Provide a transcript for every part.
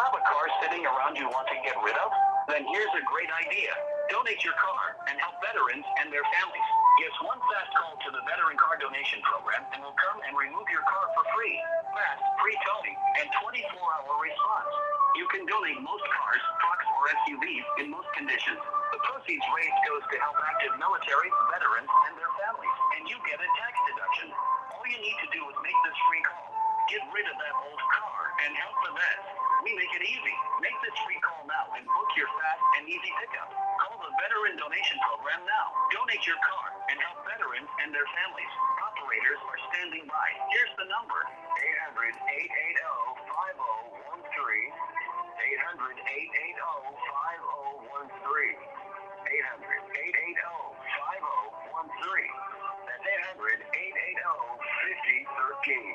have a car sitting around you want to get rid of? Then here's a great idea. Donate your car and help veterans and their families. Yes, one fast call to the Veteran Car Donation Program and we'll come and remove your car for free. Fast, free towing, and 24-hour response. You can donate most cars, trucks, or SUVs in most conditions. The proceeds raised goes to help active military, veterans, and their families. And you get a tax deduction. All you need to do is make this free call. Get rid of that old car and help the vets. We make it easy. Make this free call now and book your fast and easy pickup. Call the Veteran Donation Program now. Donate your car and help veterans and their families. Operators are standing by. Here's the number. 800-880-5013. 800-880-5013. 800-880-5013. That's 800-880-5013.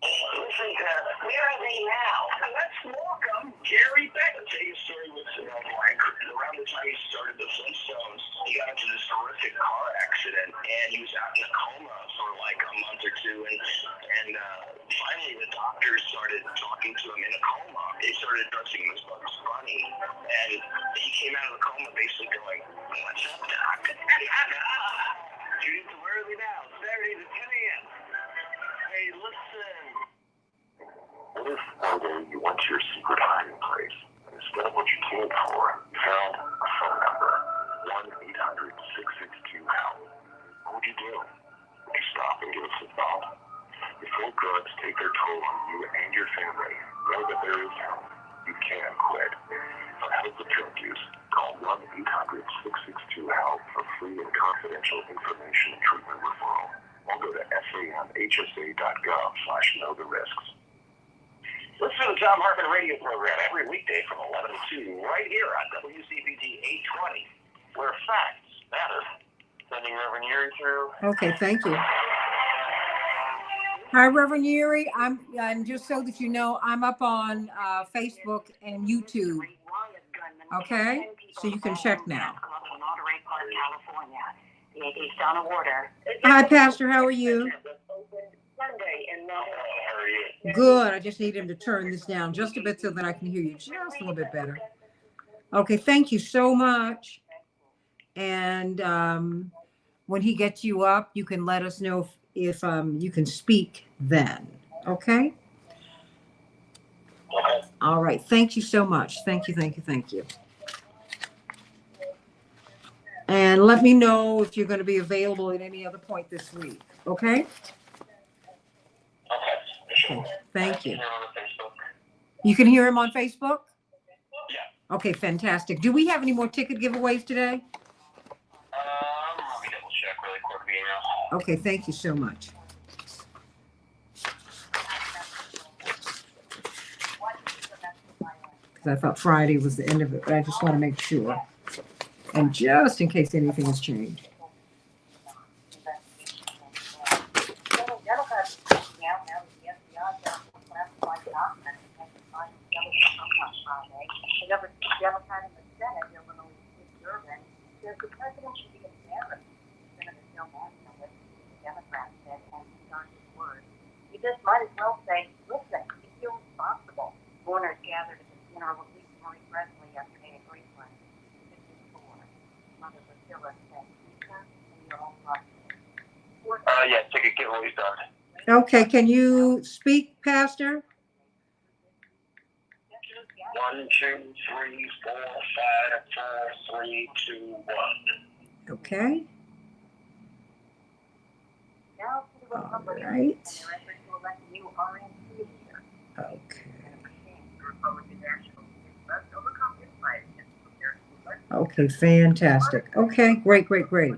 Listen to Where Are They Now? Let's welcome Gary Beck. I'll tell you a story with Mike. Around the time he started the Flintstones, he got into this horrific car accident, and he was out in a coma for like a month or two, and finally the doctors started talking to him in a coma. They started addressing him as Bugs Bunny, and he came out of the coma basically going, "What's up, Doc?" Tune into Where Are They Now? Saturday at 10 a.m. Hey, listen. What if one day you went to your secret hiding place, and instead of what you came for, you found a phone number, 1-800-662-HELP? What would you do? Would you stop and give us a thought? Before drugs take their toll on you and your family, know that there is help. You can quit. For help with drug use, call 1-800-662-HELP for free and confidential information and treatment referral. Or go to samhsa.gov/know the risks. Listen to the Tom Hartman radio program every weekday from 11 to 2 right here on WCPT 820, where facts matter. Sending Reverend Yuri through. Okay, thank you. Hi, Reverend Yuri. And just so that you know, I'm up on Facebook and YouTube. Okay, so you can check now. Hi, Pastor. How are you? Good. I just need him to turn this down just a bit so that I can hear you just a little bit better. Okay. Thank you so much. And when he gets you up, you can let us know if you can speak then. Okay. All right. Thank you so much. Thank you. Thank you. Thank you. And let me know if you're going to be available at any other point this week. Okay? Okay. Thank you. You can hear him on Facebook? Yeah. Okay, fantastic. Do we have any more ticket giveaways today? Let me double check really quick. Okay, thank you so much. Because I thought Friday was the end of it, but I just want to make sure. And just in case anything has changed. You just might as well say, listen, you feel responsible. Mourners gathered at the funeral of Lisa Marie Presley yesterday at Graceland. 54. Mother Priscilla said, Lisa, and your own life. Yeah, ticket giveaway's done. Okay, can you speak, Pastor? 1, 2, 3, 4, 5, 4, 3, 2, 1. Okay. Now to the All Republican. right. And the record to elect a new RNC leader. Okay. The Republican National Committee must overcome this fight against the Okay, fantastic. Okay, great, great, great.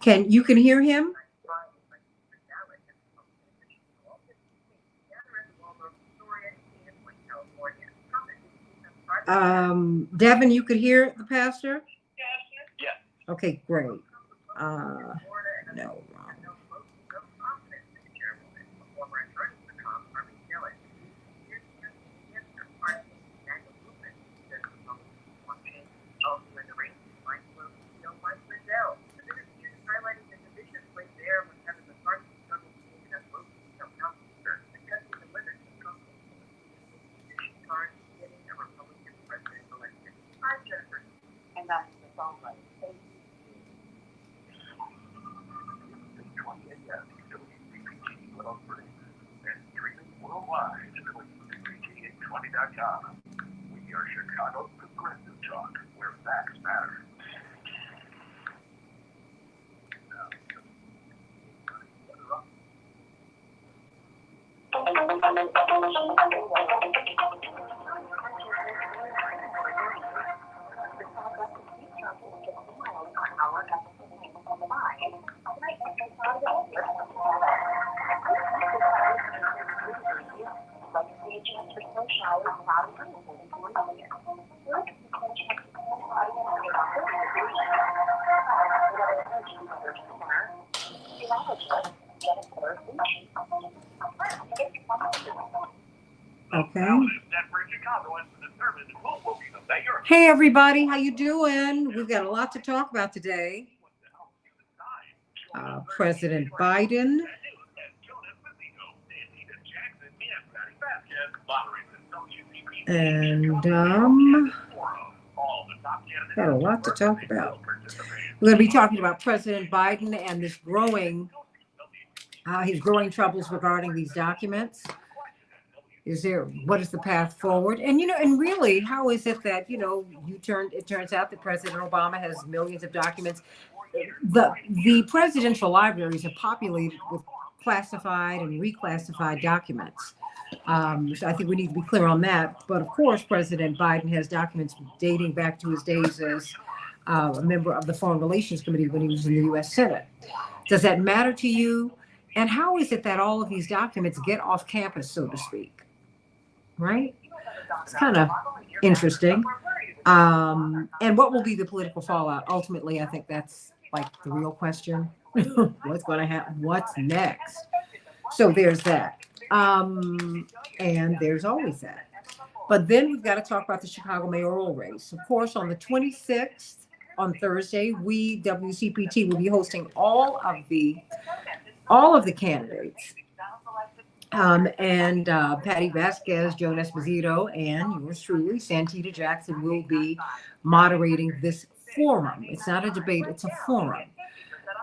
You can hear him? Devin, you could hear the pastor? Yeah. Okay, great. No, wrong. worldwide at 2020.com. We are Chicago's Progressive Talk, where facts matter. Okay. Hey everybody, how you doing? We've got a lot to talk about today. President Biden. And got a lot to talk about. We're going to be talking about President Biden and this his growing troubles regarding these documents. What is the path forward? And, and really, how is it that, it turns out that President Obama has millions of documents. The presidential libraries are populated with classified and reclassified documents. So I think we need to be clear on that. But of course, President Biden has documents dating back to his days as a member of the Foreign Relations Committee when he was in the U.S. Senate. Does that matter to you? And how is it that all of these documents get off campus, so to speak? Right? It's kind of interesting. And what will be the political fallout? Ultimately, I think that's like the real question. What's going to happen? What's next? So there's that. And there's always that. But then we've got to talk about the Chicago mayoral race. Of course, on the 26th, on Thursday, we, WCPT, will be hosting all of the candidates. And Patty Vasquez, Joan Esposito, and yours truly, Santita Jackson, will be moderating this forum. It's not a debate, it's a forum.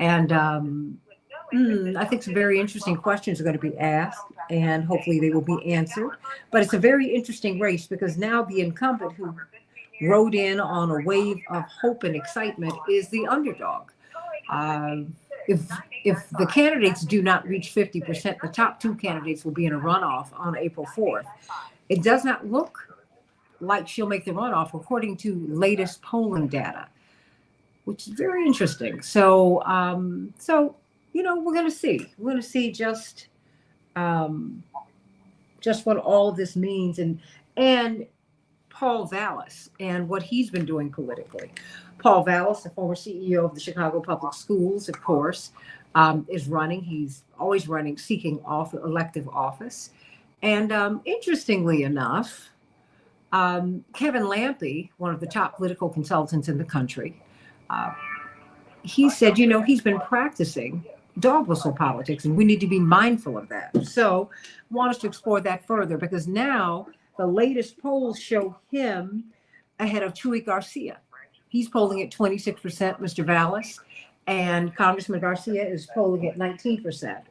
And I think some very interesting questions are going to be asked, and hopefully they will be answered. But it's a very interesting race because now the incumbent who rode in on a wave of hope and excitement is the underdog. If the candidates do not reach 50%, the top two candidates will be in a runoff on April 4th. It does not look like she'll make the runoff according to latest polling data, which is very interesting. So, we're going to see. We're going to see just what all of this means, and Paul Vallis and what he's been doing politically. Paul Vallis, the former CEO of the Chicago Public Schools, of course, is running. He's always running, seeking elective office. And interestingly enough, Kevin Lampe, one of the top political consultants in the country, he said, he's been practicing dog whistle politics, and we need to be mindful of that. So I want us to explore that further because now the latest polls show him ahead of Chuy Garcia. He's polling at 26%, Mr. Vallis, and Congressman Garcia is polling at 19%.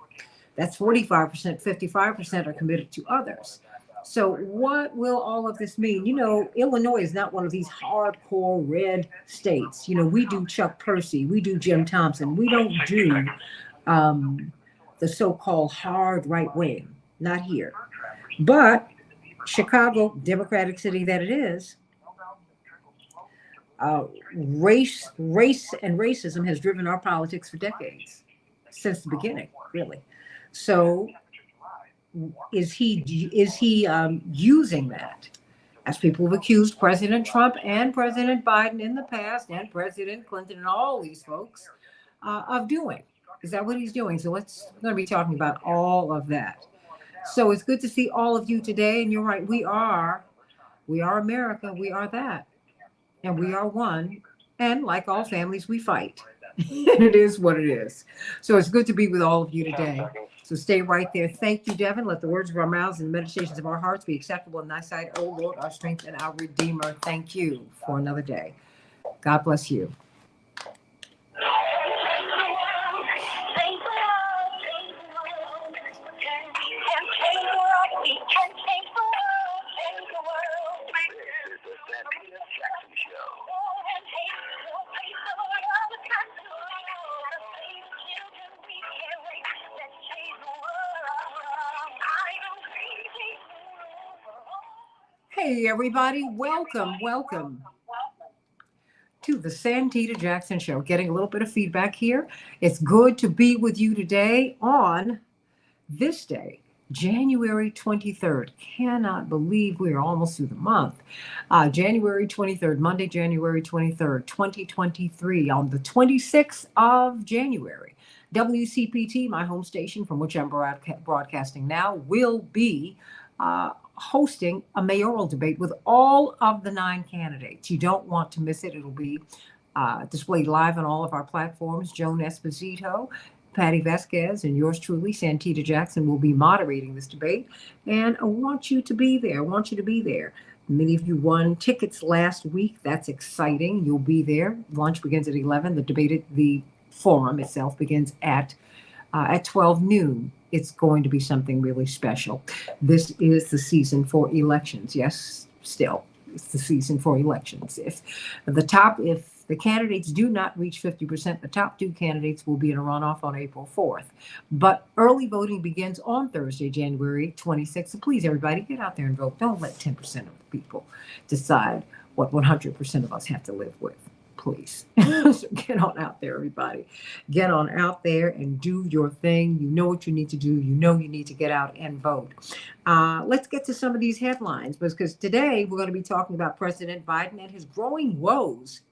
That's 45%, 55% are committed to others. So what will all of this mean? Illinois is not one of these hardcore red states. We do Chuck Percy, we do Jim Thompson. We don't do the so-called hard right wing, not here. But Chicago, Democratic city that it is, race and racism has driven our politics for decades, since the beginning, really. So is he using that, as people have accused President Trump and President Biden in the past, and President Clinton and all these folks of doing? Is that what he's doing? So we're going to be talking about all of that. So it's good to see all of you today. And you're right, we are America. We are that. And we are one. And like all families, we fight. And it is what it is. So it's good to be with all of you today. So stay right there. Thank you, Devin. Let the words of our mouths and the meditations of our hearts be acceptable in thy sight, O Lord, our strength and our Redeemer. Thank you for another day. God bless you. Hey, everybody. Welcome to the Santita Jackson Show. Getting a little bit of feedback here. It's good to be with you today on this day, January 23rd. Cannot believe we are almost through the month. January 23rd, Monday, January 23rd, 2023, on the 26th of January. WCPT, my home station from which I'm broadcasting now, will be hosting a mayoral debate with all of the 9 candidates. You don't want to miss it. It'll be displayed live on all of our platforms. Joan Esposito, Patty Vasquez, and yours truly, Santita Jackson, will be moderating this debate. And I want you to be there. Many of you won tickets last week. That's exciting. You'll be there. Lunch begins at 11. The forum itself begins at 12 noon. It's going to be something really special. This is the season for elections. Yes, still, it's the season for elections. If the candidates do not reach 50%, the top 2 candidates will be in a runoff on April 4th. But early voting begins on Thursday, January 26th. So please, everybody, get out there and vote. Don't let 10% of the people decide what 100% of us have to live with. Please. So get on out there, everybody. Get on out there and do your thing. You know what you need to do. You know you need to get out and vote. Let's get to some of these headlines, because today we're going to be talking about President Biden and his growing woes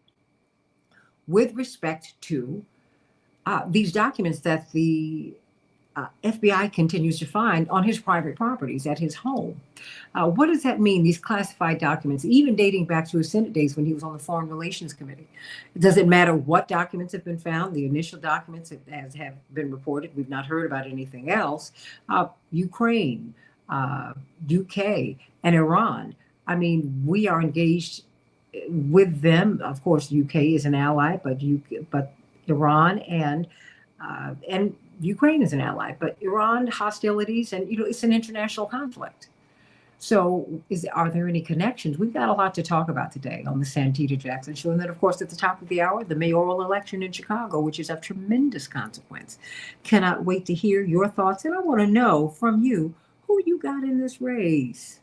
with respect to these documents that the FBI continues to find on his private properties at his home. What does that mean, these classified documents, even dating back to his Senate days when he was on the Foreign Relations Committee? It doesn't matter what documents have been found. The initial documents, as have been reported, we've not heard about anything else. Ukraine, UK, and Iran. I mean, we are engaged with them. Of course, UK is an ally, but Iran and Ukraine is an ally, but Iran hostilities, and it's an international conflict. So are there any connections? We've got a lot to talk about today on the Santita Jackson Show. And then, of course, at the top of the hour, the mayoral election in Chicago, which is of tremendous consequence. Cannot wait to hear your thoughts. And I want to know from you who you got in this race.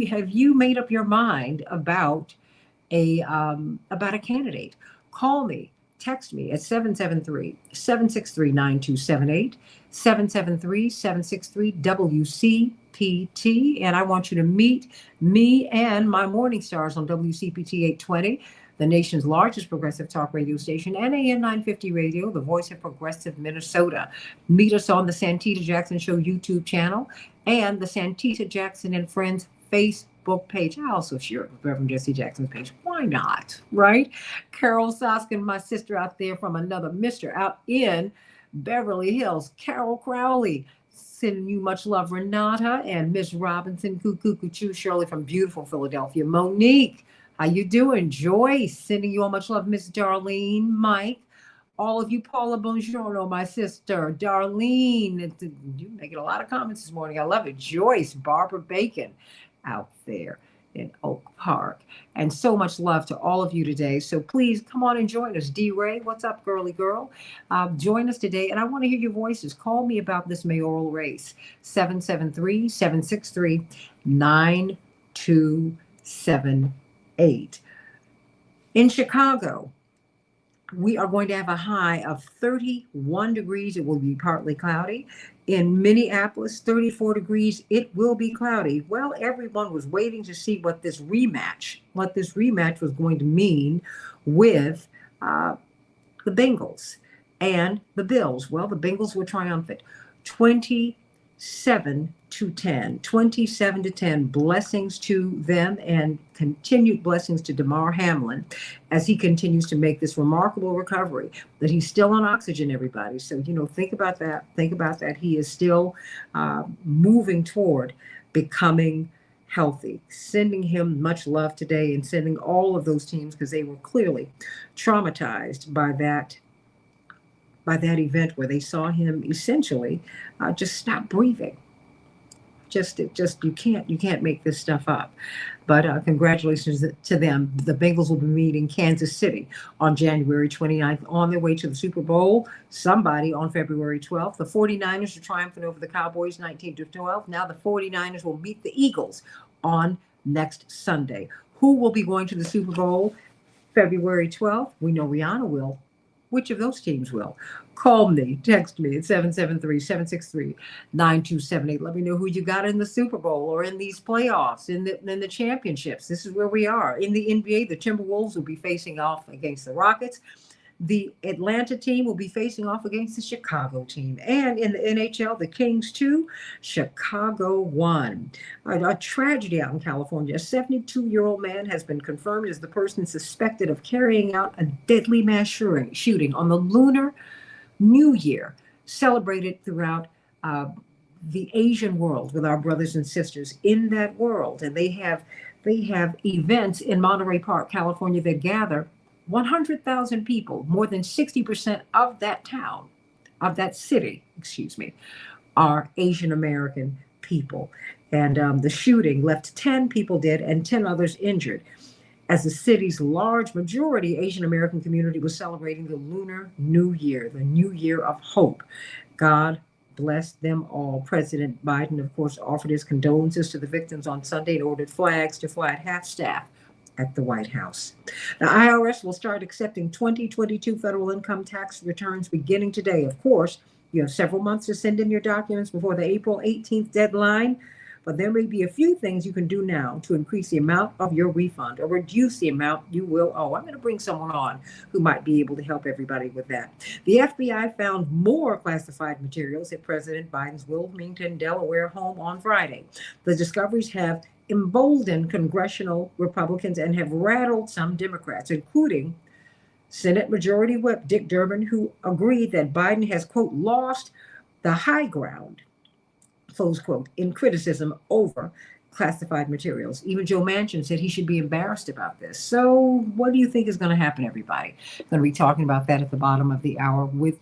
Have you made up your mind about a candidate? Call me. Text me at 773-763-9278, 773-763-WCPT. And I want you to meet me and my morning stars on WCPT 820, the nation's largest progressive talk radio station, and AM 950 Radio, the voice of progressive Minnesota. Meet us on the Santita Jackson Show YouTube channel and the Santita Jackson and Friends Facebook page. I also share it with Reverend Jesse Jackson's page. Why not, right? Carol Soskin, my sister out there from another Mr. out in Beverly Hills. Carol Crowley, sending you much love. Renata and Miss Robinson, Cuckoo Shirley from beautiful Philadelphia. Monique, how you doing? Joyce, sending you all much love. Miss Darlene, Mike. All of you, Paula Bongiorno, my sister, Darlene. You're making a lot of comments this morning. I love it. Joyce, Barbara Bacon, out there in Oak Park. And so much love to all of you today. So please come on and join us. D-Ray, what's up, girly girl? Join us today. And I want to hear your voices. Call me about this mayoral race. 773-763-9278. In Chicago, we are going to have a high of 31 degrees. It will be partly cloudy. In Minneapolis, 34 degrees. It will be cloudy. Well, everyone was waiting to see what this rematch was going to mean with the Bengals and the Bills. Well, the Bengals were triumphant. 27 to 10. Blessings to them, and continued blessings to Damar Hamlin as he continues to make this remarkable recovery. That he's still on oxygen, everybody. So, think about that. He is still moving toward becoming healthy. Sending him much love today, and sending all of those teams, because they were clearly traumatized by that event where they saw him essentially just stop breathing. You can't make this stuff up. But congratulations to them. The Bengals will be meeting Kansas City on January 29th on their way to the Super Bowl. Somebody on February 12th. The 49ers are triumphant over the Cowboys 19-12. Now the 49ers will meet the Eagles on next Sunday. Who will be going to the Super Bowl February 12th? We know Rihanna will. Which of those teams will? Call me, text me at 773-763-9278. Let me know who you got in the Super Bowl or in these playoffs, in the championships. This is where we are. In the NBA, the Timberwolves will be facing off against the Rockets. The Atlanta team will be facing off against the Chicago team. And in the NHL, the Kings 2, Chicago 1. A tragedy out in California. A 72-year-old man has been confirmed as the person suspected of carrying out a deadly mass shooting on the Lunar New Year, celebrated throughout the Asian world with our brothers and sisters in that world. And they have events in Monterey Park, California that gather 100,000 people. More than 60% of that town, of that city, are Asian American people. And the shooting left 10 people dead and 10 others injured, as the city's large majority Asian American community was celebrating the Lunar New Year, the New Year of Hope. God bless them all. President Biden, of course, offered his condolences to the victims on Sunday and ordered flags to fly at half-staff at the White House. The IRS will start accepting 2022 federal income tax returns beginning today. Of course, you have several months to send in your documents before the April 18th deadline, but there may be a few things you can do now to increase the amount of your refund or reduce the amount you will owe. I'm going to bring someone on who might be able to help everybody with that. The FBI found more classified materials at President Biden's Wilmington, Delaware home on Friday. The discoveries have emboldened congressional Republicans and have rattled some Democrats, including Senate Majority Whip Dick Durbin, who agreed that Biden has, quote, lost the high ground, close quote, in criticism over classified materials. Even Joe Manchin said he should be embarrassed about this. So what do you think is going to happen, everybody? I'm going to be talking about that at the bottom of the hour with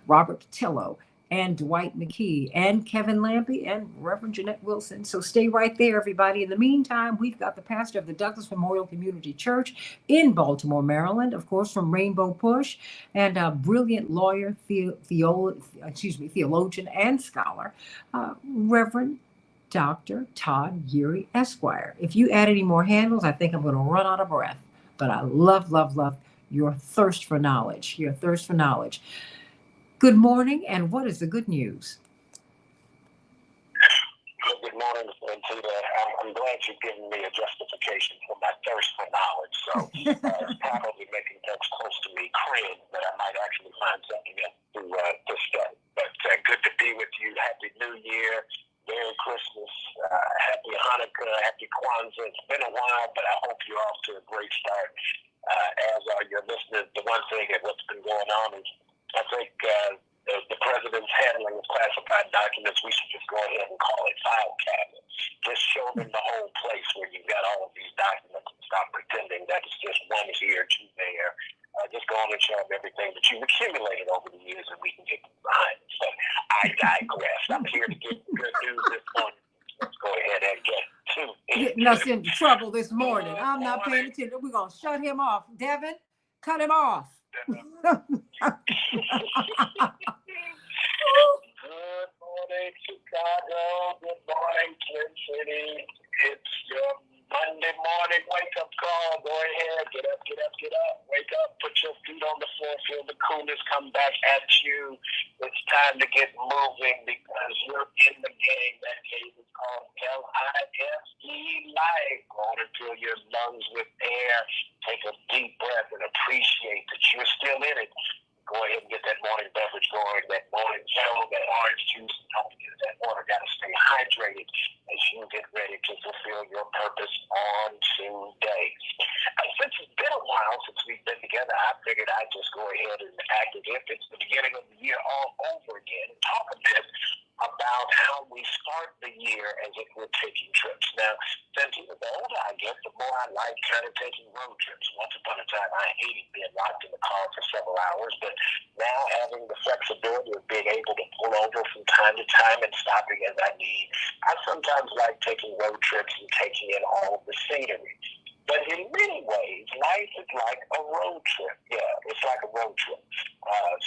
Robert Patillo and Dwight McKee and Kevin Lampy and Reverend Jeanette Wilson. So stay right there, everybody. In the meantime, we've got the pastor of the Douglas Memorial Community Church in Baltimore, Maryland, of course, from Rainbow Push, and a brilliant lawyer, theologian, and scholar, Reverend Dr. Todd Geary, Esquire. If you add any more handles, I think I'm going to run out of breath. But I love, love, love your thirst for knowledge, Good morning, and what is the good news? Good morning, Santita. I'm glad you've given me a justification for my thirst for knowledge. So it's probably making folks close to me cringe that I might actually find something else to study. But good to be with you. Happy New Year. Merry Christmas. Happy Hanukkah. Happy Kwanzaa. It's been a while, but I hope you're off to a great start. As are your listeners. The one thing that what's been going on is I think the president's handling of classified documents, we should just go ahead and call it file cabinet. Just show them the whole place where you've got all of these documents and stop pretending that it's just one here, two there. Just go on and show them everything that you've accumulated over the years and we can get behind it. So I digress. I'm here to get good news this morning. Let's go ahead and get to it. Getting us into trouble this morning. I'm not paying attention. We're going to shut him off. Devin, cut him off. Good morning, Chicago. Good morning, Twin City. It's your Monday morning wake-up call. Go ahead. Get up. Wake up. Put your feet on the floor. Feel the coolness come back at you. It's time to get moving because you're in the game. That game is called LIFE, life. Go on and fill your lungs with air. Take a deep breath and appreciate that you're still in it. Go ahead and get that morning beverage going, that morning gel, that orange juice, and don't forget that water. Got to stay hydrated as you get ready to fulfill your purpose on today. Since it's been a while since we've been together, I figured I'd just go ahead and act as if it's the beginning of the year all over again and talk a bit about how we start the year as if we're taking trips. Now, since the older I get, the more I like kind of taking road trips. Once upon a time, I hated being locked in the car for several hours, but now having the flexibility of being able to pull over from time to time and stopping as I need, I sometimes like taking road trips and taking in all of the scenery. But in many ways, life is like a road trip. Yeah, it's like a road trip.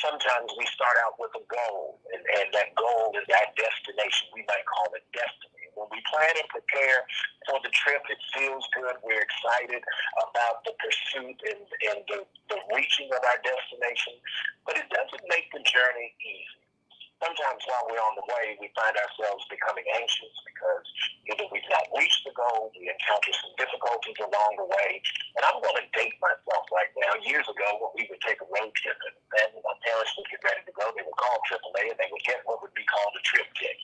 Sometimes we start out with a goal, and that goal is that destination. We might call it destiny. When we plan and prepare for the trip. It feels good. We're excited about the pursuit and the reaching of our destination. But it doesn't make the journey easy. Sometimes while we're on the way, we find ourselves becoming anxious because either we've not reached the goal, we encounter some difficulties along the way. And I'm going to date myself right now. Years ago, when we would take a road trip and my parents would get ready to go, they would call AAA and they would get what would be called a trip kit.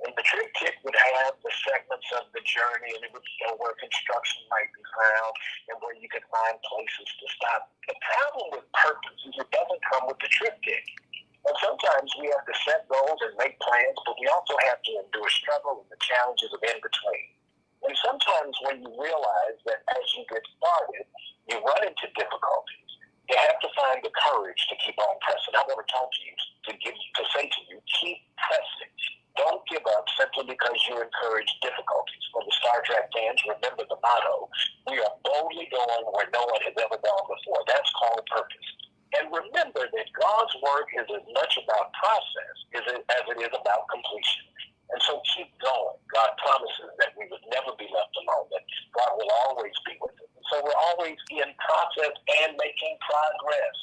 And the trip kit would have the segments of the journey, and it would show where construction might be found and where you could find places to stop. The problem with purpose is it doesn't come with the trip kit. And sometimes we have to set goals and make plans, but we also have to endure struggle and the challenges of in between. And sometimes when you realize that as you get started, you run into difficulties, you have to find the courage to keep on pressing. I want to talk to you, to say to you, keep pressing. Don't give up simply because you encourage difficulties. For the Star Trek fans, remember the motto, we are boldly going where no one has ever gone before. That's called purpose. And remember that God's work is as much about process as it is about completion. And so keep going. God promises that we would never be left alone, that God will always be with us. And so we're always in process and making progress.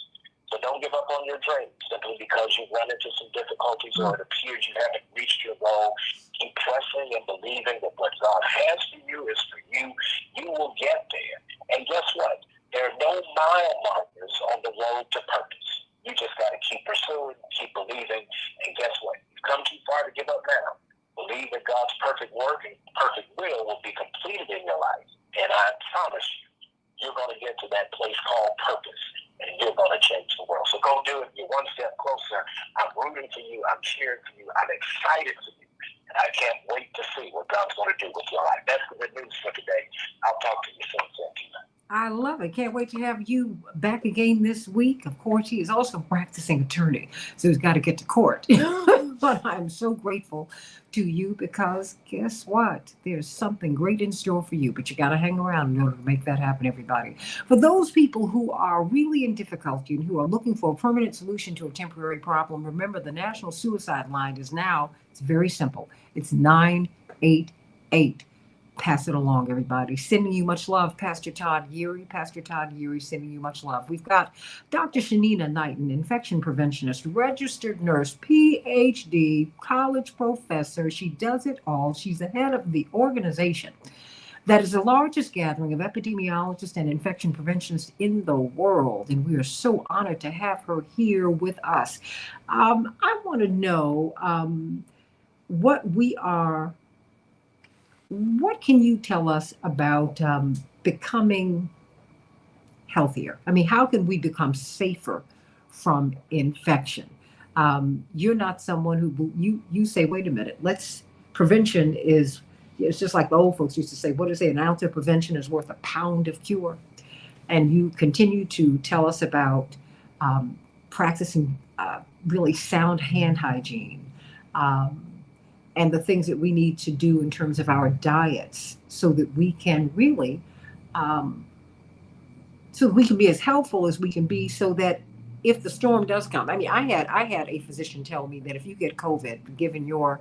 So don't give up on your dreams simply because you've run into some difficulties or it appears you haven't reached your goal. Keep pressing and believing that what God has for you is for you. You will get there. And guess what? There are no mile markers on the road to purpose. You just got to keep pursuing, keep believing, and guess what? You've come too far to give up now. Believe that God's perfect work and perfect will be completed in your life. And I promise you, you're going to get to that place called purpose, and you're going to change the world. So go do it. You're one step closer. I'm rooting for you. I'm cheering for you. I'm excited for you. And I can't wait to see what God's going to do with your life. That's the good news for today. I'll talk to you soon, Santita. I love it. Can't wait to have you back again this week. Of course, he is also a practicing attorney, so he's got to get to court. But I'm so grateful to you because guess what? There's something great in store for you, but you got to hang around in order to make that happen, everybody. For those people who are really in difficulty and who are looking for a permanent solution to a temporary problem, remember the National Suicide Line is now, it's very simple. It's 988. Pass it along, everybody. Sending you much love, Pastor Todd Geary. Pastor Todd Geary sending you much love. We've got Dr. Shanina Knighton, infection preventionist, registered nurse, PhD, college professor. She does it all. She's the head of the organization that is the largest gathering of epidemiologists and infection preventionists in the world. And we are so honored to have her here with us. I want to know what can you tell us about becoming healthier? I mean, how can we become safer from infection? You're not someone who you say, wait a minute, prevention is, it's just like the old folks used to say, what do they say? An ounce of prevention is worth a pound of cure. And you continue to tell us about practicing really sound hand hygiene. And the things that we need to do in terms of our diets so that we can really, so that we can be as helpful as we can be so that if the storm does come, I mean, I had a physician tell me that if you get COVID, given your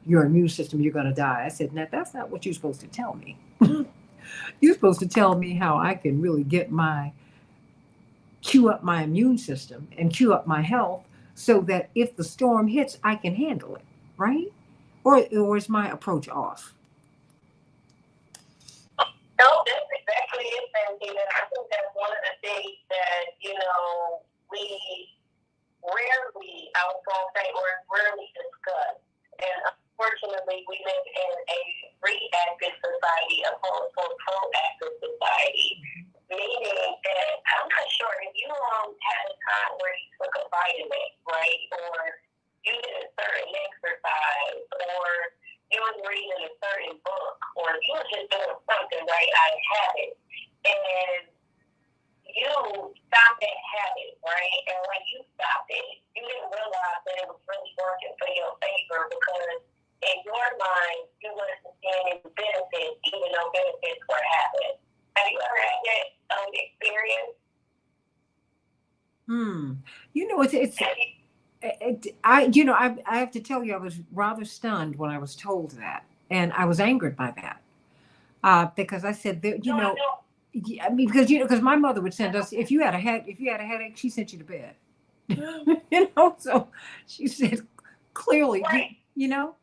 immune system, you're going to die. I said, "Now, that's not what you're supposed to tell me. You're supposed to tell me how I can really cue up my immune system and cue up my health so that if the storm hits, I can handle it, right? Or is my approach off?" No, that's exactly it, Santita. I think that's one of the things that, we rarely, I was going to say, or rarely discuss. And unfortunately, we live in a reactive society opposed to a proactive society. Meaning that I'm not sure if you had a time where you took a vitamin, right? Or you did a certain exercise, or you was reading a certain book, or you were just doing something right out of habit, and you stopped that habit, right? And when you stopped it, you didn't realize that it was really working for your favor because in your mind, you wasn't seeing any benefits, even though benefits were happening. Have you ever had that experience? I have to tell you, I was rather stunned when I was told that, and I was angered by that. Because I said, that, you know, I mean, because my mother would send us, if you had a headache, she sent you to bed. You know, so she said clearly, Right. you know.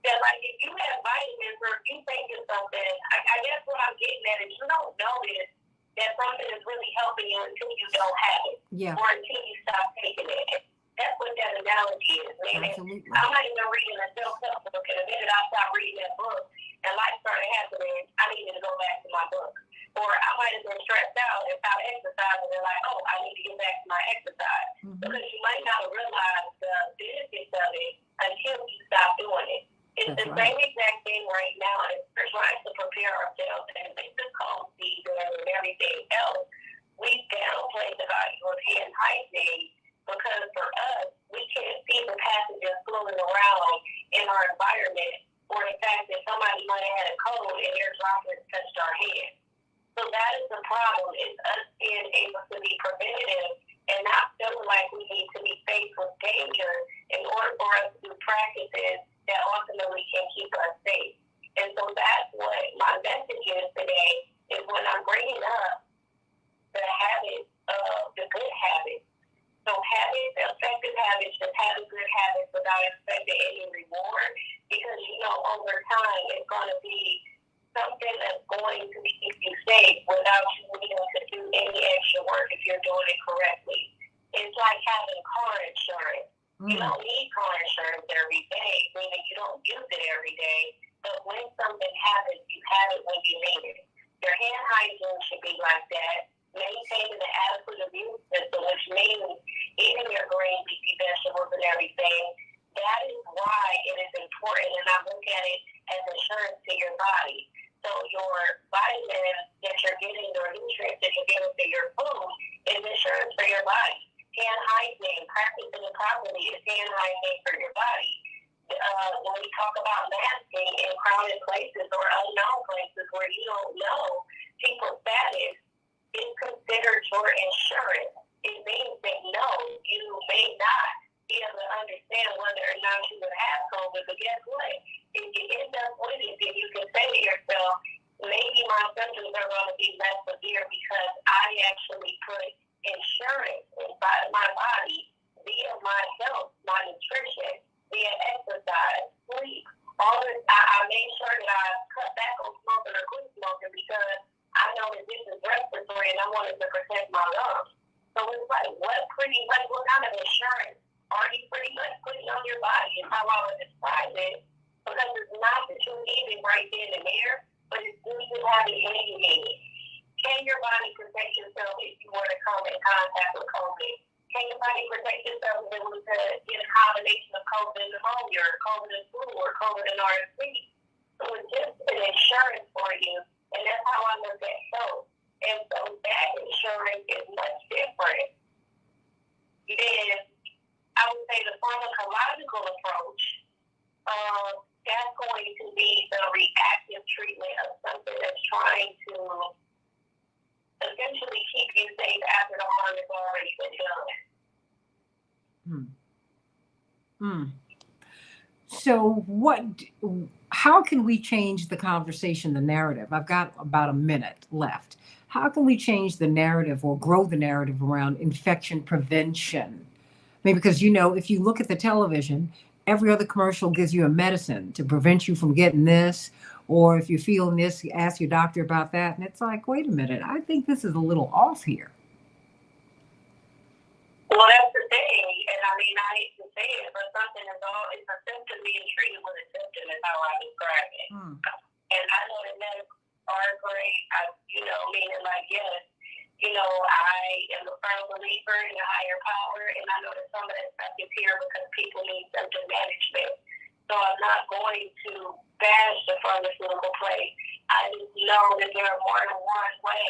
Yeah, like if you have vitamins or if you think it's something, I guess what I'm getting at is you don't notice that something is really helping you until you don't have it. Yeah. Or until you stop taking it. That's what that analogy is, man. Absolutely. I'm not even reading a self-help book, and the minute I stopped reading that book and life started happening, I needed to go back to my book. Or I might have been stressed out and stopped exercising and like, oh, I need to get back to my exercise. Mm-hmm. Because you might not have realized the benefits of it until you stop doing it. It's That's the right. same exact thing right now as we're trying to prepare ourselves and make the cold season and everything else. We downplay the value of hand hygiene because for us, we can't see the pathogens floating around in our environment or the fact that somebody might have had a cold and their droplets touched our hand. So that is the problem, is us being able to be preventative and not feeling like we need to be faced with danger in order for us to do practices that ultimately can keep us safe. And so that's what my message is today, is when I'm bringing up the habits of the good habits. So habits, effective habits, just having good habits without expecting any reward, because you know over time it's going to be something that's going to keep you safe without you needing to do any extra work if you're doing it correctly. It's like having car insurance. You don't need car insurance every day, meaning you don't use it every day, but when something happens, you have it when you need it. Your hand hygiene should be like that. Maintaining an adequate immune system, which means eating your green leafy vegetables and everything. That is why it is important, and I look at it as insurance to your body. So your vitamins that you're getting, your nutrients that you're getting to your food is insurance for your body. Hand hygiene, practicing it properly is hand hygiene for your body. When we talk about masking in crowded places or unknown places where you don't know people's status, it's considered your insurance. It means that no, you may not be able to understand whether or not you would have COVID, but guess what? If you end up with it, then you can say to yourself, maybe my symptoms are going to be less severe because I actually put insurance inside of my body via my health, my nutrition, via exercise, sleep. All this, I made sure that I cut back on smoking or quit smoking because I know that this is respiratory and I wanted to protect my lungs. So it's like, what kind of insurance are you pretty much putting on your body and how I would describe it? Because it's not that you need it right then and there, but it's good to have it when you need it. Can your body protect yourself if you were to come in contact with COVID? Can your body protect yourself if it was to get a combination of COVID and pneumonia or COVID and flu or COVID and RSV? So it's just an insurance for you, and that's how I look at health. And so that insurance is much different than, I would say, the pharmacological approach. That's going to be the reactive treatment of something that's trying to essentially keep you safe after the harm has already been done. So how can we change the conversation, the narrative? I've got about a minute left. How can we change the narrative or grow the narrative around infection prevention? I mean, because, if you look at the television, every other commercial gives you a medicine to prevent you from getting this. Or if you're feeling this, you ask your doctor about that. And it's like, wait a minute, I think this is a little off here. Well, that's the thing. And I mean, I hate to say it, but something is always a symptom being treated with a symptom is how I describe it. And I know that medical are great, meaning like, yes, I am a firm believer in a higher power, and I know that some of that stuff is here because people need symptom management. So I'm not going to bash the pharmaceutical place. I just know that there are more than one way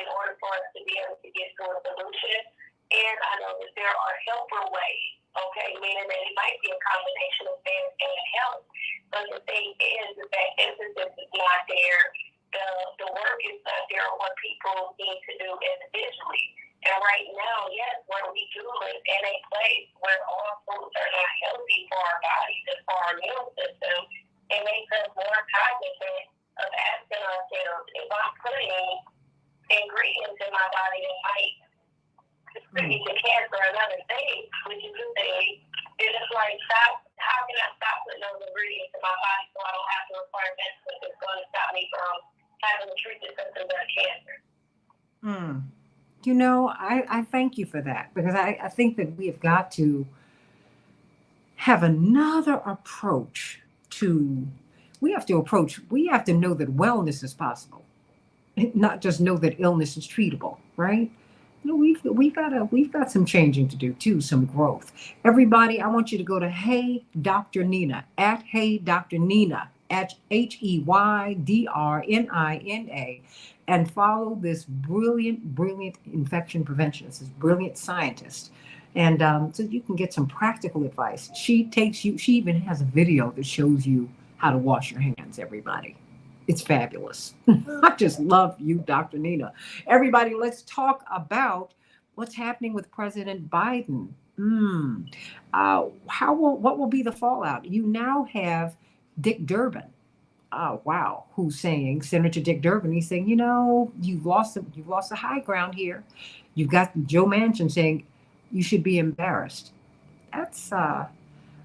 in order for us to be able to get to a solution. And I know that there are helper ways, okay, meaning that it might be a combination of medicine and health. But the thing is that emphasis is not there. The work is not there on what people need to do individually. And right now, yes, where we do live in a place where all foods are not healthy for our bodies and for our immune system, it makes us more cognizant somebody that might contribute to cancer and other things, which is the thing. It's just like, how can I stop putting those ingredients in my body so I don't have to require medicine that's going to stop me from having to treat the symptoms of cancer? You know, I thank you for that, because I think that we have got to have another approach to, we have to know that wellness is possible, not just know that illness is treatable, right? You know, we've got some changing to do too, some growth. Everybody, I want you to go to Hey Dr. Nina, at Hey Dr. Nina, at HEYDRNINA, and follow this brilliant infection preventionist, this brilliant scientist. And so you can get some practical advice. She even has a video that shows you how to wash your hands, everybody. It's fabulous. I just love you, Dr. Nina. Everybody, let's talk about what's happening with President Biden. What will be the fallout? You now have Dick Durbin. Oh, wow. Who's saying, Senator Dick Durbin, he's saying, you know, you've lost the high ground here. You've got Joe Manchin saying you should be embarrassed. That's,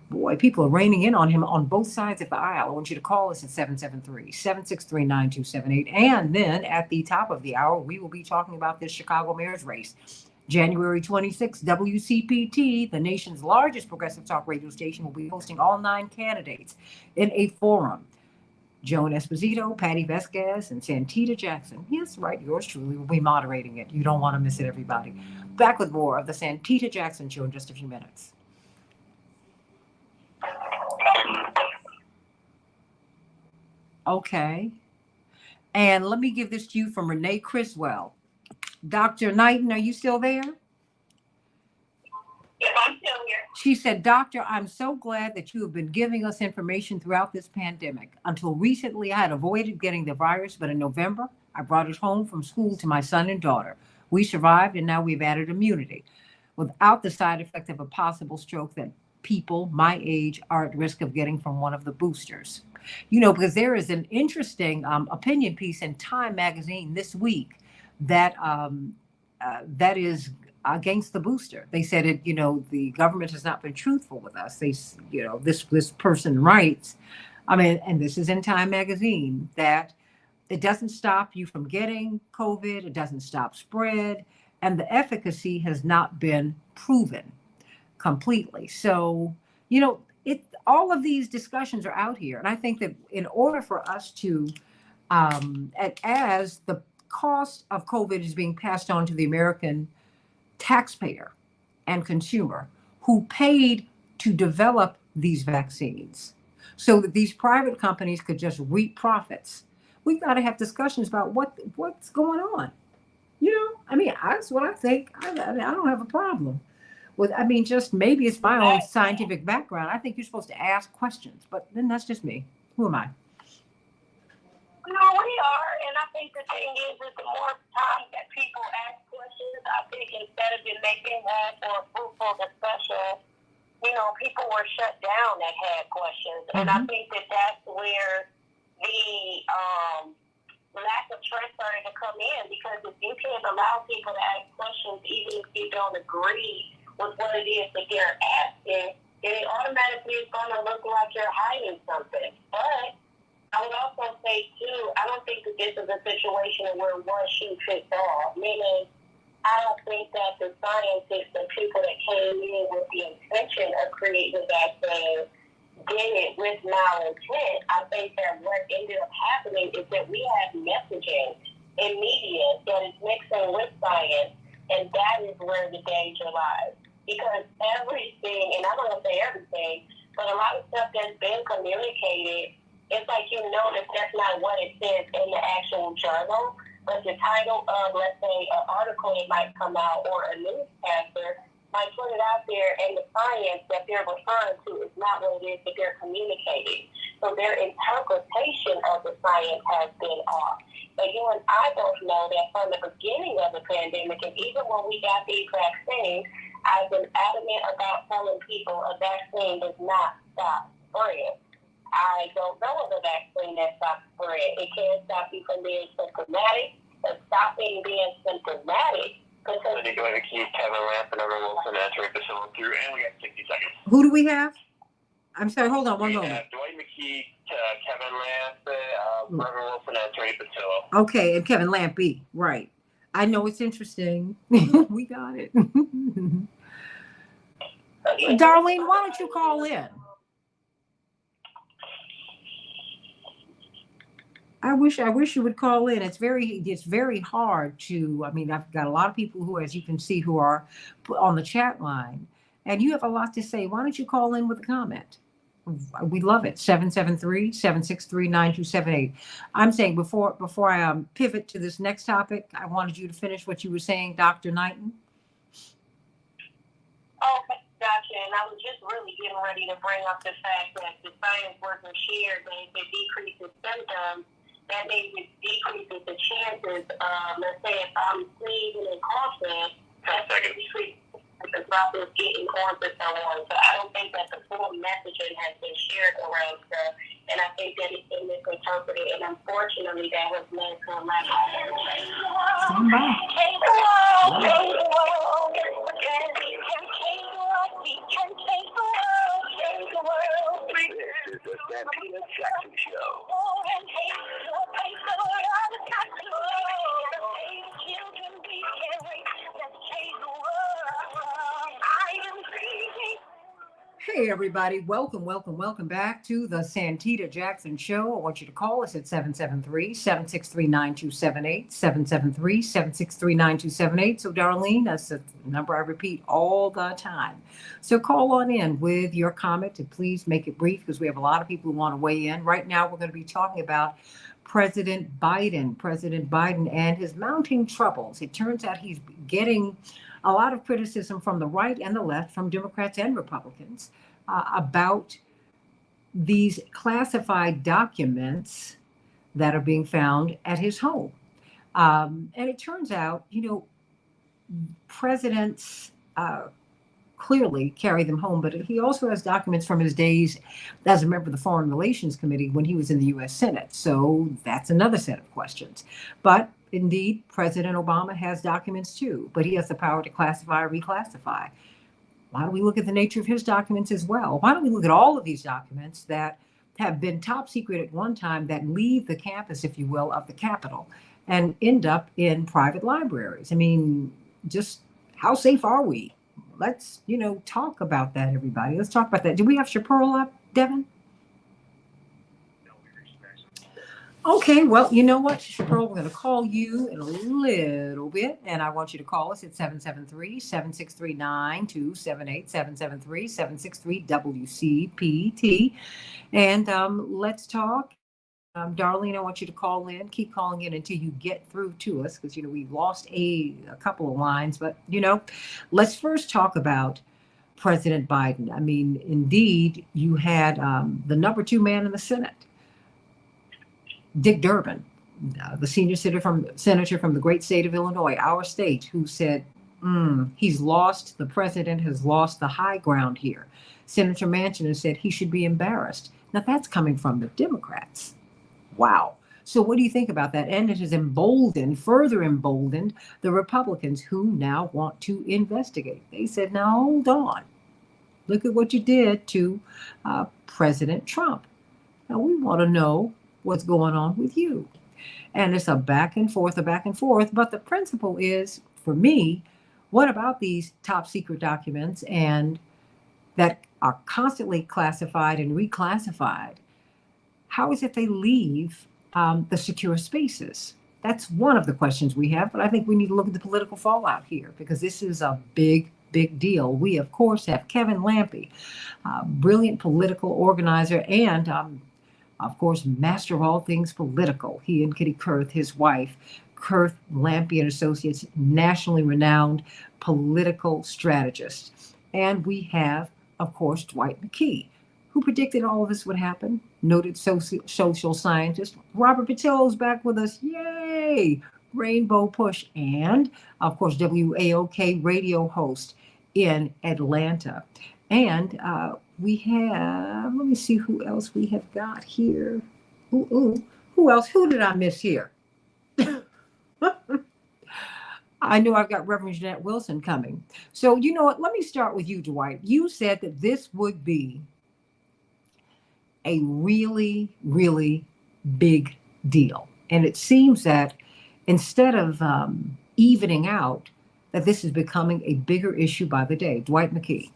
boy, people are raining in on him on both sides of the aisle. I want you to call us at 773-763-9278. And then at the top of the hour, we will be talking about this Chicago mayor's race. January 26th, WCPT, the nation's largest progressive talk radio station, will be hosting all 9 candidates in a forum. Joan Esposito, Patty Vasquez, and Santita Jackson. Yes, right, yours truly will be moderating it. You don't want to miss it, everybody. Back with more of the Santita Jackson Show in just a few minutes. Okay. And let me give this to you from Renee Criswell. Dr. Knighton, are you still there? Yes, I'm still here. She said, Doctor, I'm so glad that you have been giving us information throughout this pandemic. Until recently, I had avoided getting the virus, but in November, I brought it home from school to my son and daughter. We survived, and now we've added immunity without the side effect of a possible stroke that people my age are at risk of getting from one of the boosters. You know, because there is an interesting opinion piece in Time magazine this week that that is against the booster. They said it, you know, the government has not been truthful with us. They, you know, this person writes, I mean, and this is in Time magazine, that it doesn't stop you from getting COVID. It doesn't stop spread. And the efficacy has not been proven completely. So, you know, all of these discussions are out here. And I think that in order for us to, as the cost of COVID is being passed on to the American taxpayer and consumer who paid to develop these vaccines so that these private companies could just reap profits, we've got to have discussions about what's going on. You know, I mean, that's what I think. I don't have a problem with, I mean, just maybe it's my own scientific background. I think you're supposed to ask questions, but then that's just me. Who am I? No, we are, and I think the thing is that the more time that people ask questions, I think instead of it making that for a fruitful discussion, you know, people were shut down that had questions, and I think that that's where the lack of trust started to come in, because if you can't allow people to ask questions, even if you don't agree with what it is that they're asking, then it automatically is going to look like you're hiding something. But I would also say, too, I don't think that this is a situation where one shoe fits all, meaning I don't think that the scientists and people that came in with the intention of creating the vaccine did it with malintent. I think that what ended up happening is that we have messaging in media that is mixing with science, and that is where the danger lies. Because everything, and I'm going to say everything, but a lot of stuff that's been communicated, it's like, you know, that that's not what it says in the actual journal, but the title of, let's say, an article that might come out or a newscaster might put it out there, and the science that they're referring to is not what it is that they're communicating. So their interpretation of the science has been off. But you and I both know that from the beginning of the pandemic, and even when we got these vaccines, I've been adamant about telling people a vaccine does not stop spread. I don't know of a vaccine that stops spread. It can stop you from being symptomatic. and stopping being symptomatic. Then you go to Keith, Kevin Lamp, and Evan Wilson, answering Priscilla through, and we got 60 seconds. Who do we have? I'm sorry, hold on one moment. We have Dwight McKee, Kevin Lamp, Reverend Wilson, answering Priscilla. Okay, and Kevin Lampy, right. I know it's interesting. We got it. Darlene, why don't you call in? I wish you would call in. It's very hard to, I mean, I've got a lot of people who, as you can see, who are on the chat line, and you have a lot to say. Why don't you call in with a comment? We love it. 773-763-9278. I'm saying before I pivot to this next topic, I wanted you to finish what you were saying, Dr. Knighton. Okay, gotcha. And I was just really getting ready to bring up the fact that the science workers shared that if it decreases symptoms, that means it decreases the chances of, let's say, if I'm sneezing and coughing, that decreases the drop is getting on to someone. So I don't think that the full messaging has been shared around stuff, and I think that it's been misinterpreted, and unfortunately that has led to a lack of change the world. Change the world. Change the world. We can change the world. We can change the world. Change the world. This is the Santita Jackson Show. Hey everybody, welcome back to the Santita Jackson Show. I want you to call us at 773-763-9278, 773-763-9278. So Darlene, that's the number I repeat all the time. So call on in with your comment, and please make it brief because we have a lot of people who want to weigh in. Right now we're going to be talking about President Biden and his mounting troubles. It turns out he's getting a lot of criticism from the right and the left, from Democrats and Republicans, about these classified documents that are being found at his home. And it turns out, presidents clearly carry them home, but he also has documents from his days as a member of the Foreign Relations Committee when he was in the U.S. Senate. So that's another set of questions. But indeed, President Obama has documents too, but he has the power to classify or reclassify. Why don't we look at the nature of his documents as well? Why don't we look at all of these documents that have been top secret at one time, that leave the campus, if you will, of the Capitol and end up in private libraries? I mean, just how safe are we? Let's, talk about that, everybody. Let's talk about that. Do we have Chaparral up, Devin? Okay, well, you know what, Chaparral, we're going to call you in a little bit, and I want you to call us at 773-763-9278, 773-763-WCPT, and let's talk. Darlene, I want you to call in. Keep calling in until you get through to us, because, we've lost a couple of lines, but, let's first talk about President Biden. I mean, indeed, you had the number 2 man in the Senate, Dick Durbin, the senior senator from the great state of Illinois, our state, who said, the president has lost the high ground here. Senator Manchin has said he should be embarrassed. Now that's coming from the Democrats. Wow. So what do you think about that? And it has further emboldened the Republicans, who now want to investigate. They said, now hold on. Look at what you did to President Trump. Now we want to know what's going on with you. And it's a back and forth. But the principle is, for me, what about these top secret documents and that are constantly classified and reclassified? How is it they leave the secure spaces? That's one of the questions we have, but I think we need to look at the political fallout here, because this is a big deal. We, of course, have Kevin Lampy, brilliant political organizer and of course, master of all things political. He and Kitty Kurth, his wife, Kurth, Lampy and Associates, nationally renowned political strategists. And we have, of course, Dwight McKee, who predicted all of this would happen. Noted social scientist. Robert Patillo's back with us. Yay! Rainbow Push. And, of course, WAOK radio host in Atlanta. And we have, let me see who else we have got here. Who else? Who did I miss here? I know I've got Reverend Jeanette Wilson coming. So, you know what? Let me start with you, Dwight. You said that this would be a really, really big deal. And it seems that instead of evening out, that this is becoming a bigger issue by the day. Dwight McKee.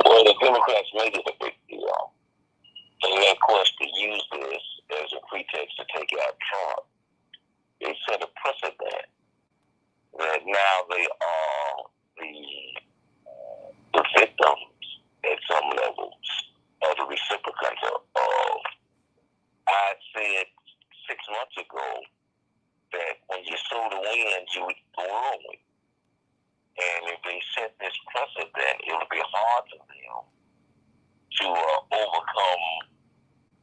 Well, the Democrats made it a big deal. And of course, to use this as a pretext to take out Trump, they set a precedent that now they are the victims at some levels, or the recipients of. I said 6 months ago that when you sow the wind, you would the whirlwind. And if they set this precedent, it would be hard for them to overcome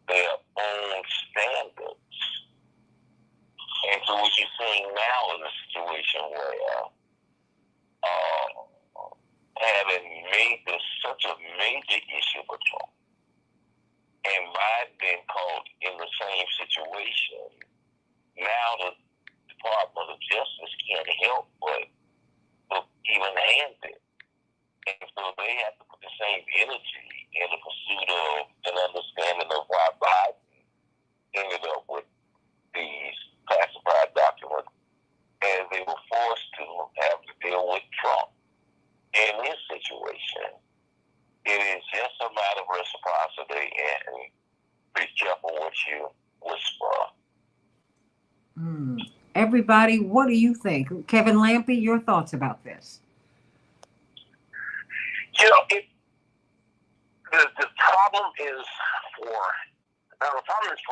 their own standards. And so what you're seeing now is a situation where having made this such a major issue for Trump, and Biden being caught in the same situation, now the Department of Justice can't help but even hand it. And so they have to put the same energy in the pursuit of an understanding of why Biden ended up with these classified documents, as they were forced to have to deal with Trump. In this situation, it is just a matter of reciprocity, and be careful what you whisper. Everybody, what do you think? Kevin Lampy, your thoughts about this? You know, the problem is for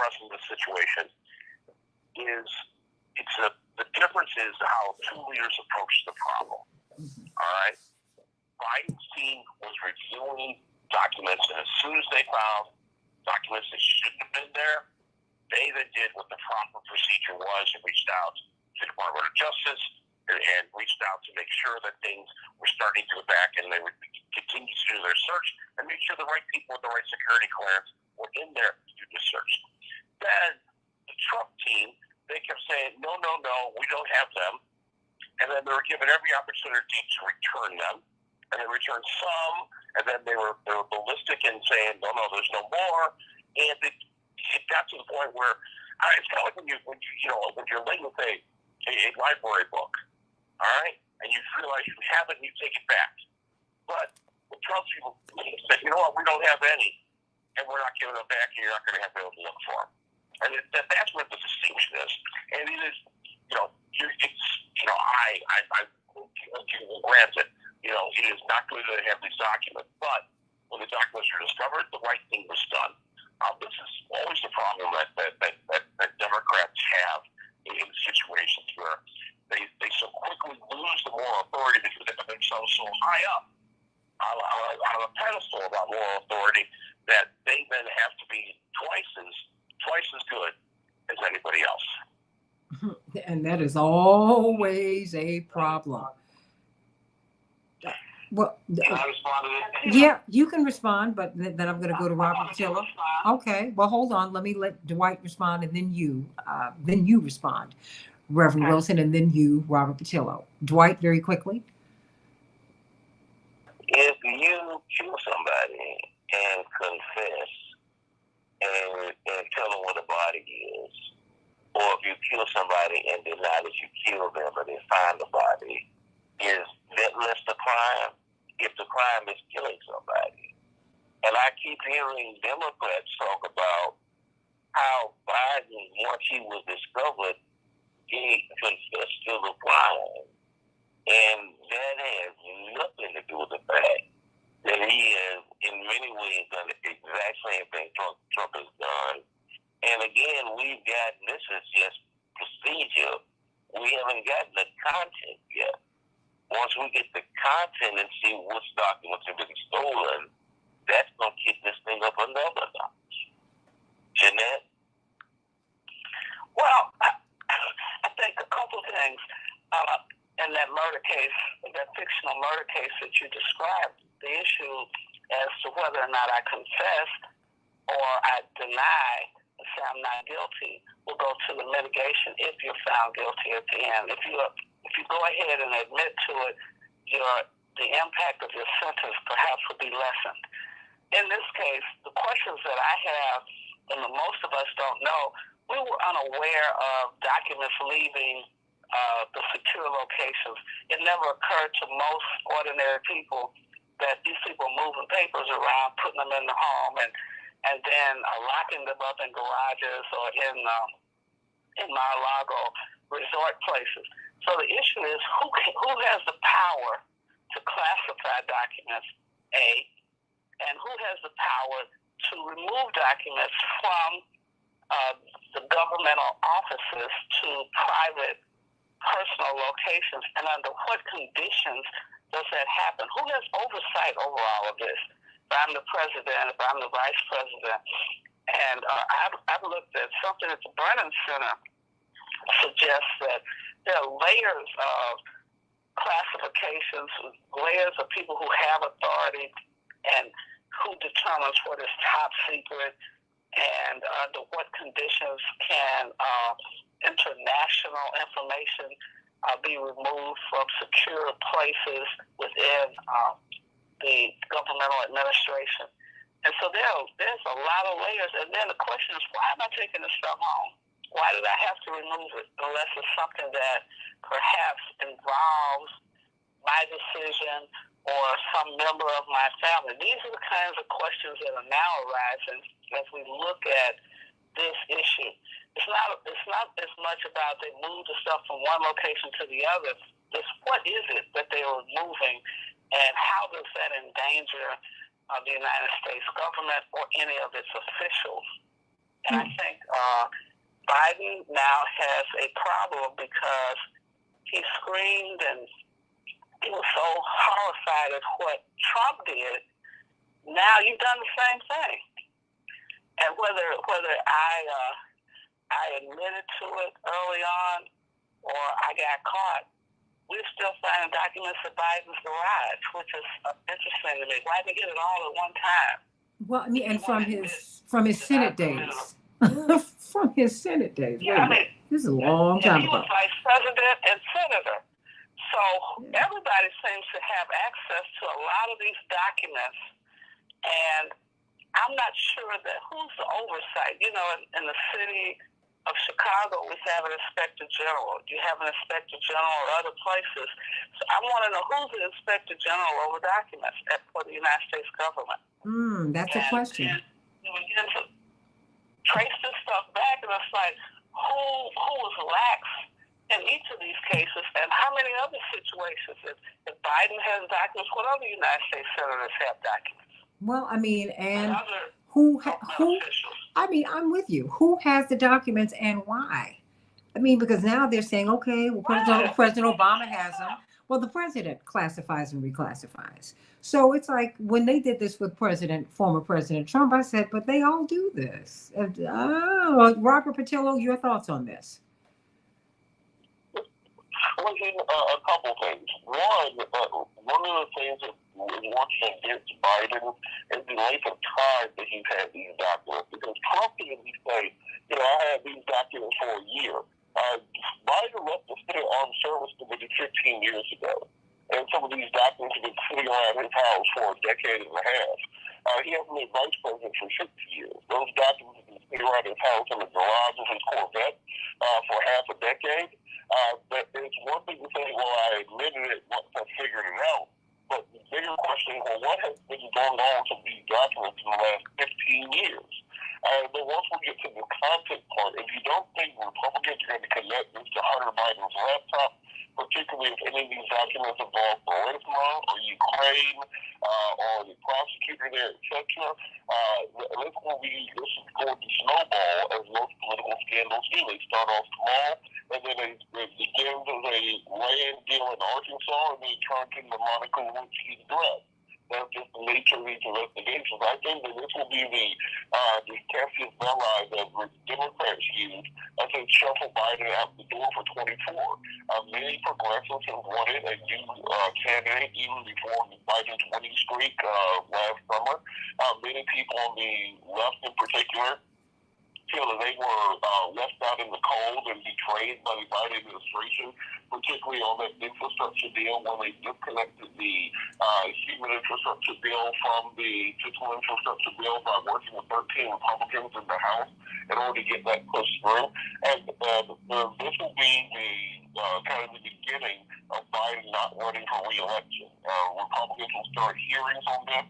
us in this situation is the difference is how two leaders approach the problem. All right, Biden's team was reviewing documents, and as soon as they found documents that shouldn't have been there, they then did what the proper procedure was and reached out to the Department of Justice and reached out to make sure that things were starting to go back, and they would continue to do their search and make sure the right people with the right security clearance were in there to do the search. Then the Trump team, they kept saying, no, we don't have them. And then they were given every opportunity to return them. And they returned some, and then they were ballistic and saying, no, there's no more. And it got to the point where it's kind of like when you're late with a library book, all right, and you realize you have it and you take it back. But the Trump people said, you know what, we don't have any, and we're not giving them back, and you're not going to have to be able to look for them. And that's where the distinction is. And it is, I grant it. It is not good to have these documents, but when the documents are discovered, the right thing was done. This is always the problem that Democrats have in situations where they so quickly lose the moral authority because they put themselves so high up on a pedestal about moral authority that they then have to be twice as good as anybody else. And that is always a problem. Well, Can I respond to this? yeah, you can respond, but then I'm going to go to Robert Patillo. Okay, well, hold on. Let me let Dwight respond, and then you respond, Reverend Wilson, and then you, Robert Patillo. Dwight, very quickly. If you kill somebody and confess and tell them what a body is, or if you kill somebody and deny that you killed them and they find the body, is that less the crime? If the crime is killing somebody. And I keep hearing Democrats talk about how Biden, once he was discovered, he confessed to the crime. And that has nothing to do with the fact that he has, in many ways, done the exact same thing Trump has done. And again, this is just procedure. We haven't gotten the content yet. Once we get the content and see which documents have been stolen, that's going to kick this thing up another notch. Jeanette? Well, I think a couple things. In that murder case, that fictional murder case that you described, the issue as to whether or not I confessed or I deny I'm not guilty, will go to the mitigation if you're found guilty at the end. If you go ahead and admit to it, the impact of your sentence perhaps will be lessened. In this case, the questions that I have, and most of us don't know, we were unaware of documents leaving the secure locations. It never occurred to most ordinary people that these people moving papers around, putting them in the home, and then locking them up in garages or in Mar-a-Lago resort places. So the issue is who has the power to classify documents, A, and who has the power to remove documents from the governmental offices to private personal locations, and under what conditions does that happen? Who has oversight over all of this? If I'm the president, if I'm the vice president, and I've looked at something at the Brennan Center suggests that there are layers of classifications, layers of people who have authority and who determines what is top secret and under what conditions can international information be removed from secure places within the governmental administration. And so there's a lot of layers. And then the question is, why am I taking this stuff home? Why did I have to remove it unless it's something that perhaps involves my decision or some member of my family? These are the kinds of questions that are now arising as we look at this issue. It's not as much about they move the stuff from one location to the other. It's what is it that they are moving, and how does that endanger the United States government or any of its officials? And I think Biden now has a problem because he screamed and he was so horrified at what Trump did. Now you've done the same thing. And whether I admitted to it early on or I got caught, we're still finding documents at Biden's garage, which is interesting to me. Why did he get it all at one time? Well, I mean, and from his Senate days. From his Senate days. Yeah, this is a long time ago. He was vice president and senator. So everybody seems to have access to a lot of these documents, and I'm not sure that who's the oversight. You know, in the city of Chicago, we have an inspector general. You have an inspector general or other places. So I want to know who's the inspector general over documents for the United States government. That's a question. And you begin to trace this stuff back, and it's like, who was lax in each of these cases, and how many other situations? If Biden has documents, what other United States senators have documents? Well, I mean, and who? I mean, I'm with you. Who has the documents and why? I mean, because now they're saying, okay, well, President Obama has them. Well, the president classifies and reclassifies. So it's like when they did this with former President Trump, I said, but they all do this. Robert Patillo, your thoughts on this? Well, a couple things. One of the things that was working against Biden is the length of time that he's had these documents. Because Trump didn't say, I had these documents for a year. Biden left the Senate Armed Service Committee 15 years ago. And some of these documents have been sitting around his house for a decade and a half. He hasn't been vice president for 6 years. Those documents have been sitting around his house in the garage of his Corvette for half a decade. But it's one thing to say, well, I admitted it once I figured it out. But the bigger question is, well, what has been going on to these documents in the last 15 years? But once we get to the content part, if you don't think Republicans are going to connect this to Hunter Biden's laptop, particularly if any of these documents involve Burisma or Ukraine or the prosecutor there, etc., this is going to snowball as most political scandals do. They start off small, and then it begins as a land deal in Arkansas, and then it turns into Monica Lewinsky's dress. That's just the nature of these investigations. I think that this will be the Cassius Belli that Democrats use as they shuffle Biden out the door for 24. Many progressives have wanted a new candidate even before the Biden's winning streak last summer. Many people on the left in particular feel that they were left out in the cold and betrayed by the Biden administration, particularly on that infrastructure deal when they disconnected the human infrastructure bill from the fiscal infrastructure bill by working with 13 Republicans in the House in order to get that pushed through. And this will be the kind of the beginning of Biden not running for re-election. Republicans will start hearings on this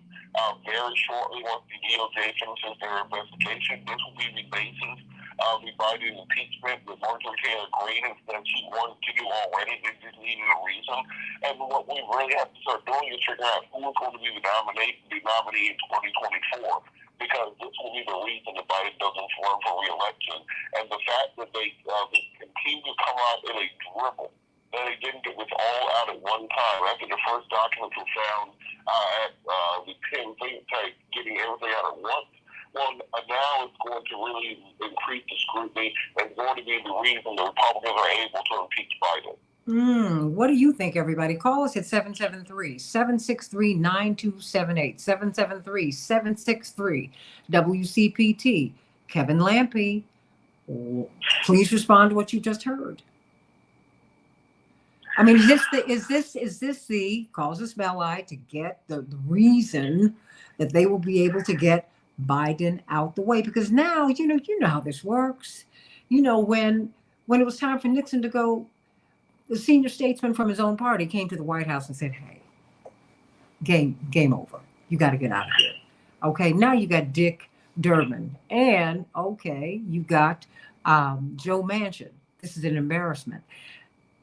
very shortly once the DOJ finishes their investigation. This will be the basis of the Biden impeachment that Marjorie Taylor Greene that she wanted to do already. They just needed a reason. And what we really have to start doing is figuring out who is going to be the nominee in 2024. Because this will be the reason that Biden doesn't run for re-election. And the fact that they continue to come out in a dribble, that they didn't get this all out at one time. After the first documents were found at the Penn think tank, getting everything out at once, well, now it's going to really increase the scrutiny and going to be the reason the Republicans are able to impeach Biden. What do you think, everybody? Call us at 773-763-9278, 773-763-WCPT. Kevin Lampe, please respond to what you just heard. I mean, is this the causus belli to get the reason that they will be able to get Biden out the way? Because now, you know how this works. You know, when it was time for Nixon to go, the senior statesman from his own party came to the White House and said, hey, game over. You got to get out of here. Okay, now you got Dick Durbin. And, okay, you got Joe Manchin. This is an embarrassment.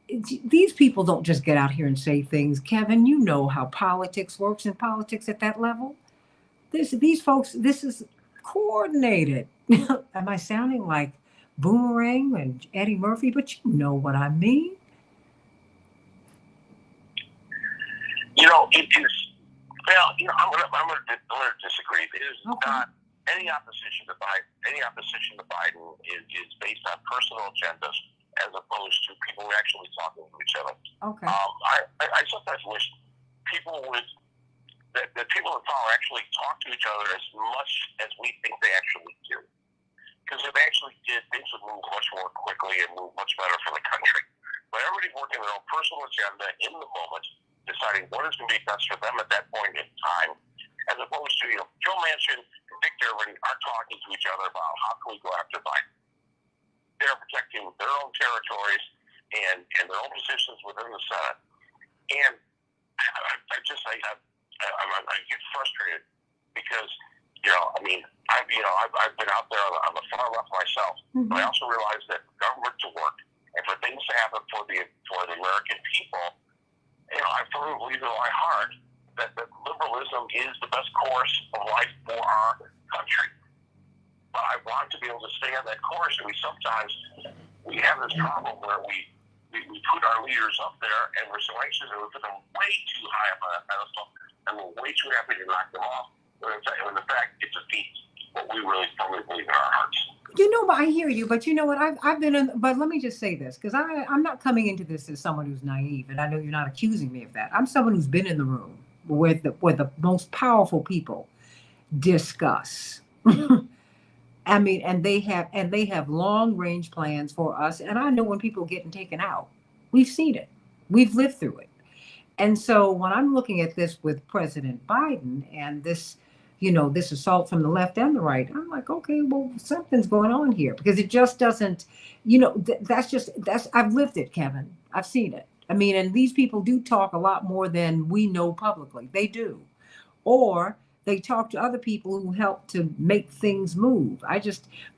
These people don't just get out here and say things. Kevin, you know how politics works in politics at that level. These folks, this is coordinated. Am I sounding like Boomerang and Eddie Murphy? But you know what I mean. You know, it is. Well, you know, I'm gonna disagree. It is not any opposition to Biden. Any opposition to Biden is based on personal agendas as opposed to people actually talking to each other. Okay. I sometimes wish people would that people in power actually talk to each other as much as we think they actually do. Because if they actually did, things would move much more quickly and move much better for the country. But everybody's working their own personal agenda in the moment, deciding what is going to be best for them at that point in time, as opposed to, you know, Joe Manchin and Dick Durbin are talking to each other about how can we go after Biden. They're protecting their own territories and their own positions within the Senate. And I get frustrated because, you know, I mean, I've been out there on the far left myself, but I also realize that government to work and for things to happen for the American people, you know, I firmly believe in my heart that liberalism is the best course of life for our country. But I want to be able to stay on that course, and we have this problem where we put our leaders up there, and we're so anxious, and we put them way too high up on that pedestal, and we're way too happy to knock them off. When in fact, it defeats what we really firmly believe in our hearts. You know, I hear you, but you know what? I've been in, but let me just say this, because I'm not coming into this as someone who's naive, and I know you're not accusing me of that. I'm someone who's been in the room where the most powerful people discuss. I mean, and they have long range plans for us. And I know when people are getting taken out, we've seen it, we've lived through it. And so when I'm looking at this with President Biden and this, you know, this assault from the left and the right, I'm like, okay, well, something's going on here, because it just doesn't, you know, I've lived it, Kevin. I've seen it. I mean, and these people do talk a lot more than we know publicly. They do. Or they talk to other people who help to make things move.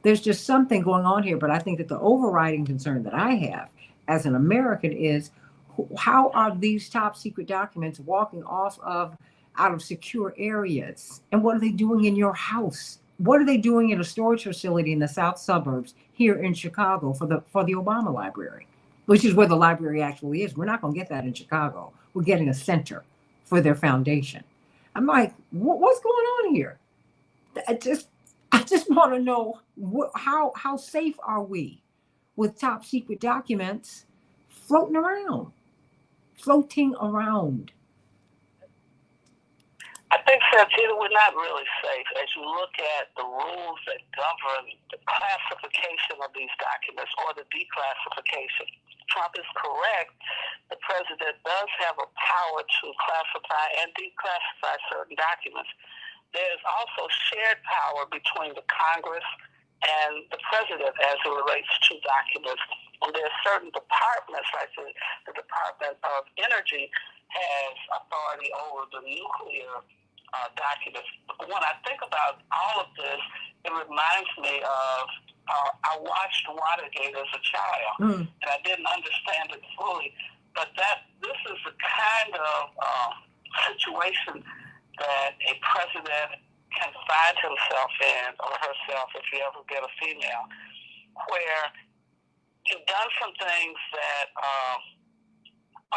There's just something going on here. But I think that the overriding concern that I have as an American is, how are these top secret documents walking out of secure areas? And what are they doing in your house? What are they doing in a storage facility in the south suburbs here in Chicago for the Obama Library, which is where the library actually is? We're not going to get that in Chicago. We're getting a center for their foundation. I'm like, what's going on here? I just want to know how safe are we with top secret documents floating around? I think, Santita, we're not really safe. As you look at the rules that govern the classification of these documents or the declassification, Trump is correct. The president does have a power to classify and declassify certain documents. There's also shared power between the Congress and the president as it relates to documents. And there are certain departments, like the Department of Energy has authority over the nuclear documents. When I think about all of this, it reminds me of I watched Watergate as a child, and I didn't understand it fully. But this is the kind of situation that a president can find himself in, or herself, if you ever get a female, where you've done some things that are,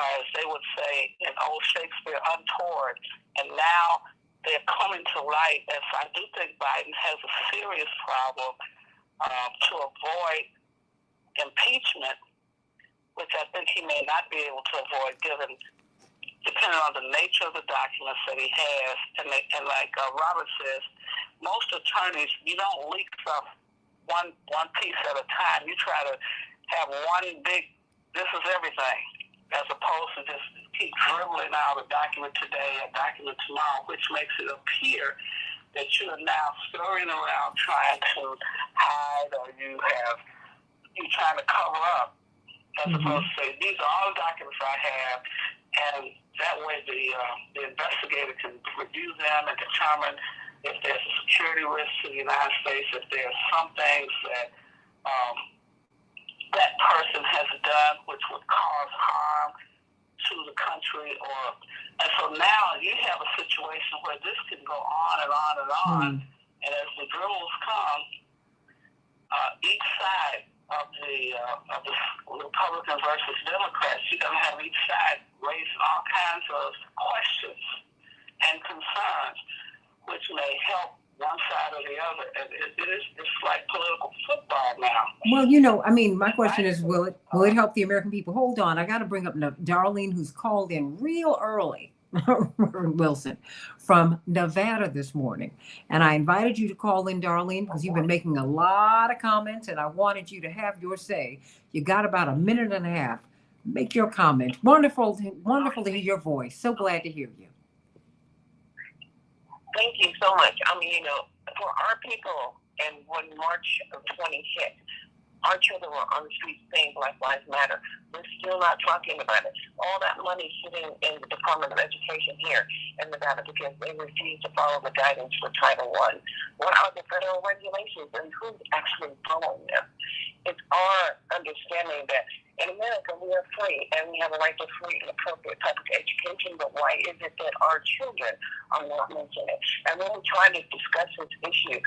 as they would say in old Shakespeare, untoward, and now they're coming to light. And so I do think Biden has a serious problem to avoid impeachment, which I think he may not be able to avoid depending on the nature of the documents that he has. And like Robert says, most attorneys, you don't leak stuff one piece at a time. You try to have one big, this is everything, as opposed to just keep dribbling out a document today, a document tomorrow, which makes it appear that you are now scurrying around trying to hide, or you're trying to cover up, as opposed to say, these are all the documents I have, and that way the investigator can review them and determine if there's a security risk to the United States, if there are some things that that person has done which would cause harm to the country, and so now you have a situation where this can go on and on and on, and as the dribbles come, each side of the Republicans versus Democrats, you're going to have each side raising all kinds of questions and concerns, which may help one side or the other. And it's like political football now. Well, my question is, will it help the American people? Hold on, I got to bring up Darlene, who's called in real early, Wilson, from Nevada this morning. And I invited you to call in, Darlene, because you've been making a lot of comments, and I wanted you to have your say. You got about a minute and a half. Make your comment. Wonderful to hear your voice. So glad to hear you. Thank you so much. For our people, and when March of 20 hit, our children were on the streets saying Black Lives Matter. We're still not talking about it. All that money sitting in the Department of Education here in Nevada because they refuse to follow the guidance for Title I. What are the federal regulations and who's actually following them? It's our understanding that in America we are free and we have a right to free and appropriate public education, but why is it that our children are not mentioning it? And when we try to discuss this issue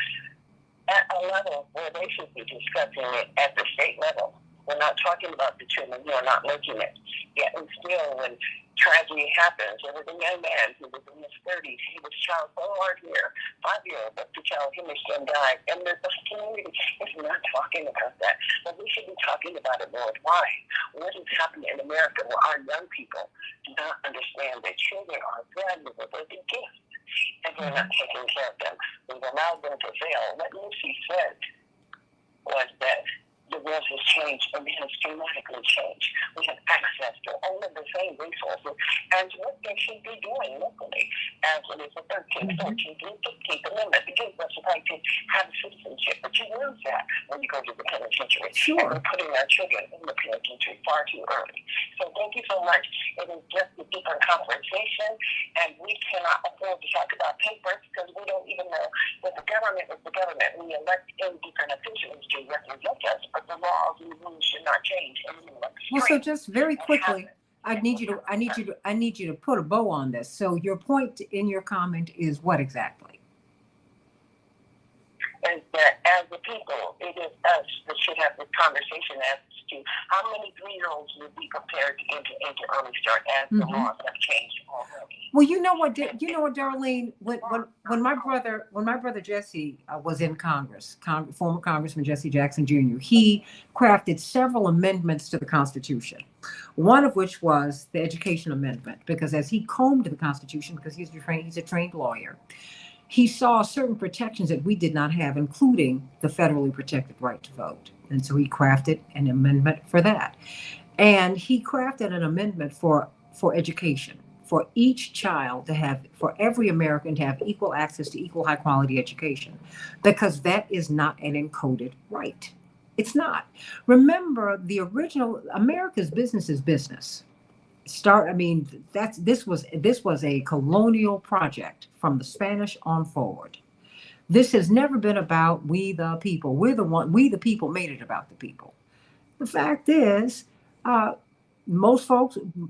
at a level where they should be discussing it at the state level, we're not talking about the children who are not making it. Yet and still, when tragedy happens, there was a young man who was in his 30s. He was shot so hard here, 5-year-old, but the child finished and died. And the community is not talking about that. But we should be talking about it more. Why? What is happening in America where our young people do not understand that children are valuable, they're a gift, and we're not taking care of them. We allow them to fail. What Lucy said was that the world has changed and it has dramatically changed. We have access to all of the same resources as what they should be doing locally, as it is the 13th, 14th, and 15th Amendment. It gives us the right to have citizenship, but you lose that when you go to the penitentiary. Sure. And we're putting our children in the penitentiary far too early. So thank you so much. It is just a different conversation, and we cannot afford to talk about papers because we don't even know that the government is the government. We elect in different officials to represent us, but the laws and the rules should not change. Well, so just very quickly, I need you to put a bow on this. So your point in your comment is what exactly? Is that as the people, it is us that should have this conversation as to how many 3-year-olds would be prepared to enter into early start as the laws have changed already. Well, you know what, Darlene, when my brother Jesse was in Congress, former Congressman Jesse Jackson Jr., he crafted several amendments to the Constitution. One of which was the Education Amendment, because as he combed the Constitution, because he's a trained lawyer, he saw certain protections that we did not have, including the federally protected right to vote. And so he crafted an amendment for that. And he crafted an amendment for education, for each child to have, for every American to have equal access to equal high quality education, because that is not an encoded right. It's not. Remember, the original America's business is business. This was a colonial project from the Spanish on forward. This has never been about we the people. We the people made it about the people. The fact is, most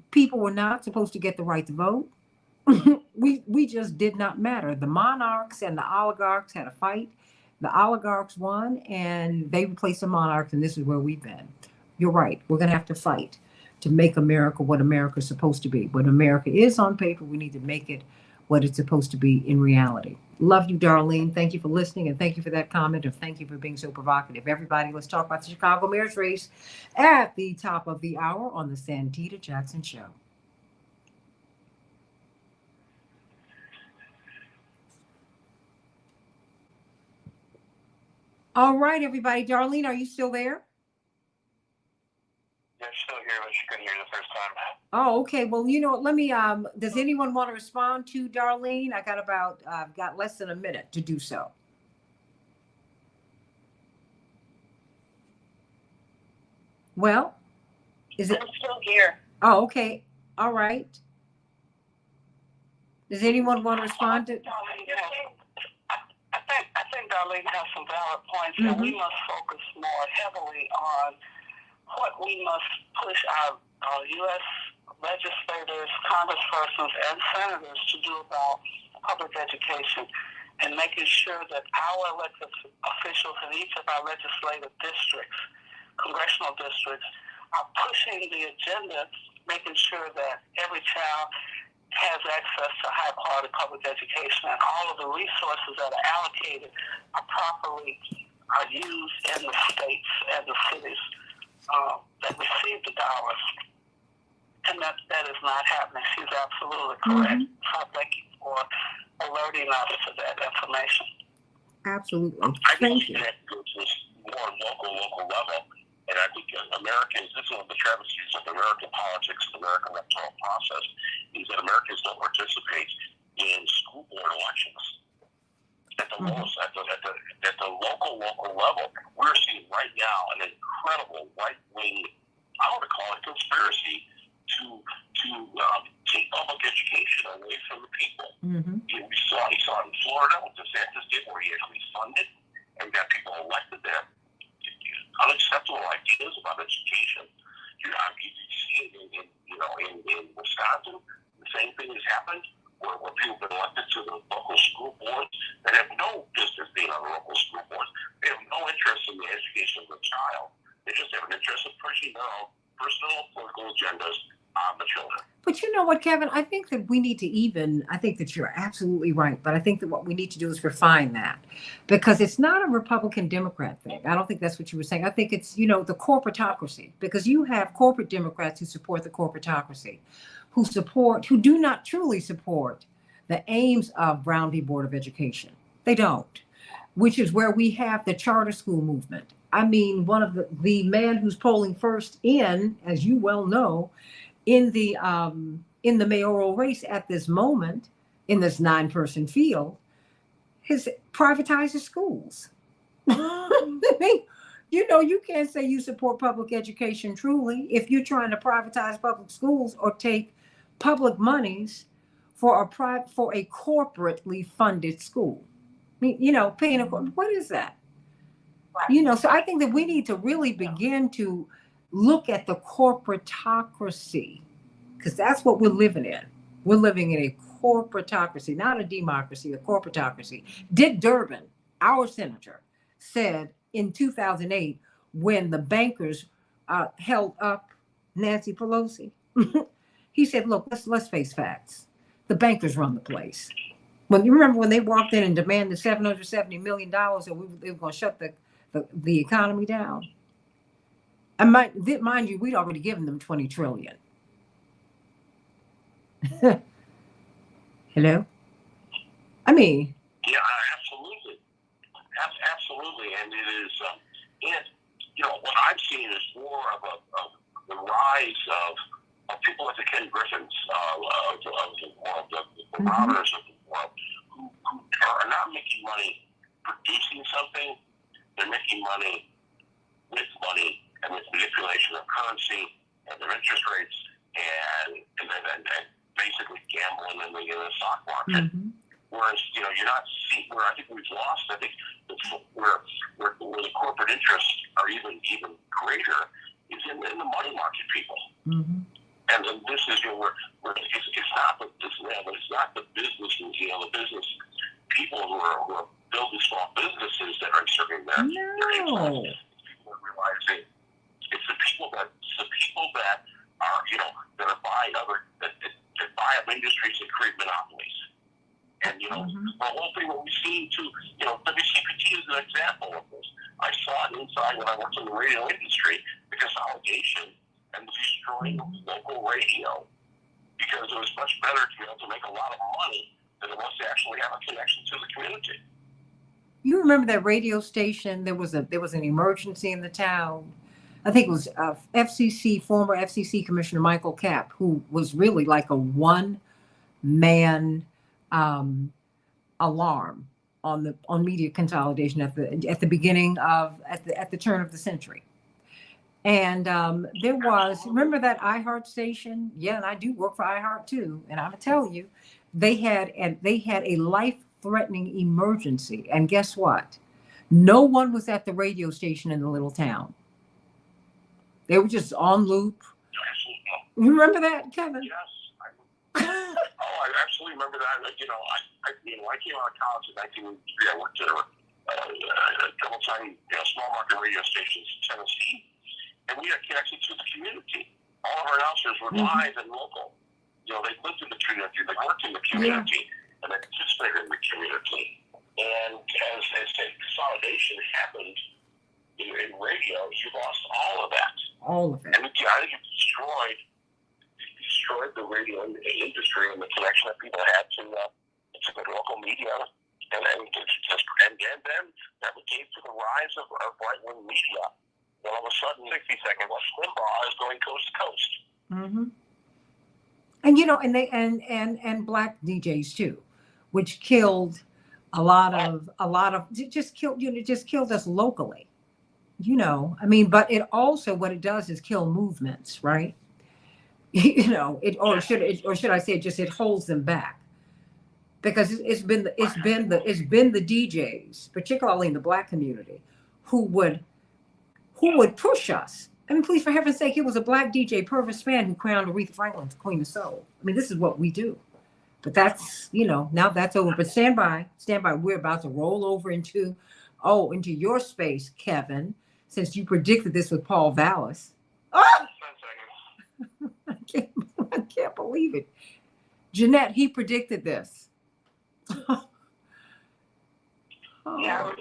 people were not supposed to get the right to vote. we just did not matter. The monarchs and the oligarchs had a fight. The oligarchs won, and they replaced the monarchs, and this is where we've been. You're right. We're going to have to fight to make America what America's supposed to be. What America is on paper, we need to make it what it's supposed to be in reality. Love you, Darlene. Thank you for listening, and thank you for that comment, and thank you for being so provocative. Everybody, let's talk about the Chicago mayor's race at the top of the hour on the Santita Jackson Show. All right, everybody. Darlene, are you still there? Yeah, still here, but she couldn't hear the first time. Oh, okay. Well, you know what? Let me, does anyone want to respond to Darlene? I've got less than a minute to do so. Well, is it? I'm still here. Oh, okay. All right. Does anyone want to respond to? I think Darlene has some valid points, and we must focus more heavily on what we must push our U.S. legislators, congresspersons, and senators to do about public education, and making sure that our elected officials in each of our legislative districts, congressional districts, are pushing the agenda, making sure that every child has access to high-quality public education, and all of the resources that are allocated are properly used in the states and the cities that receive the dollars. And that is not happening. She's absolutely correct. So thank you for alerting us to that information. Absolutely. Thank you. That goes to more local level. And I think Americans, this is one of the travesties of American politics, the American electoral process, is that Americans don't participate in school board elections. At the lowest, at the local level, we're seeing right now an incredible right-wing, I would call it conspiracy, to take public education away from the people. You saw in Florida with DeSantis did, where he actually funded and got people elected there. Unacceptable ideas about education. You see it in Wisconsin. The same thing has happened where people have been elected to the local school boards that have no business being on the local school boards. They have no interest in the education of the child. They just have an interest in pushing their own personal political agendas on the children. But you know what, Kevin? I think that we need to I think that you're absolutely right, but I think that what we need to do is refine that, because it's not a Republican Democrat thing. I don't think that's what you were saying. I think it's, the corporatocracy, because you have corporate Democrats who support the corporatocracy, who do not truly support the aims of Brown v. Board of Education. They don't, which is where we have the charter school movement. I mean, one of the man who's polling first in, as you well know, in the mayoral race at this moment, in this 9-person field, has privatized schools. You can't say you support public education truly if you're trying to privatize public schools or take public monies for a corporately funded school. Paying what is that? So I think that we need to really begin to look at the corporatocracy, because that's what we're living in. We're living in a corporatocracy, not a democracy, a corporatocracy. Dick Durbin, our senator, said in 2008, when the bankers held up Nancy Pelosi, he said, look, let's face facts. The bankers run the place. When you remember when they walked in and demanded $770 million, and they were going to shut the economy down. And mind you, we'd already given them 20 trillion. Hello? I mean, Yeah, absolutely. Absolutely. And it is, and, what I've seen is more of the rise of people like the Ken Griffins, of the world, the robbers of the world, who are not making money producing something, they're making money with money and with manipulation of currency and their interest rates and basically gambling in the stock market. Whereas, you're not seeing where I think we've lost. I think where the corporate interests are even greater is in the money market people. And then this is where it's not the business, the business people who are building small businesses that are serving their influence. People are realizing it's the people that are that are buying that buy up industries and create monopolies. And the whole thing that we've seen too, WCPT is an example of this. I saw it inside when I worked in the radio industry, the consolidation and the destroying of local radio, because it was much better to be able to make a lot of money than it was to actually have a connection to the community. You remember that radio station? There was an emergency in the town. I think it was former FCC Commissioner Michael Capp, who was really like a one-man alarm on media consolidation at the beginning of at the turn of the century. And there was, remember that iHeart station? Yeah, and I do work for iHeart too. And I'm gonna tell you, they had a life-threatening emergency. And guess what? No one was at the radio station in the little town. They were just on loop. You remember that, Kevin? Yes. I absolutely remember that. I came out of college in 1983. I worked at a couple tiny, small market radio stations in Tennessee, and we had connections to the community. All of our announcers were live and local. They lived in the community, they worked in the community, and they participated in the community. And as consolidation happened in radio, you lost all of that. All of it. And I think it destroyed the radio industry and the connection that people had to the local media, and then that came to the rise of right-wing media. And all of a sudden, 60 seconds, Limbaugh is going coast to coast. And and black DJs too, which killed a lot of just killed us locally. But it also, what it does is kill movements, right? Should I say it holds them back, because it's been the DJs, particularly in the black community, who would push us. I mean, please, for heaven's sake, it was a black DJ, Purvis Spann, who crowned Aretha Franklin Queen of Soul. I mean, this is what we do. But that's, now that's over. But stand by. We're about to roll over into your space, Kevin, since you predicted this with Paul Vallis. Oh! I can't believe it. Jeanette, he predicted this. Yeah, I remember.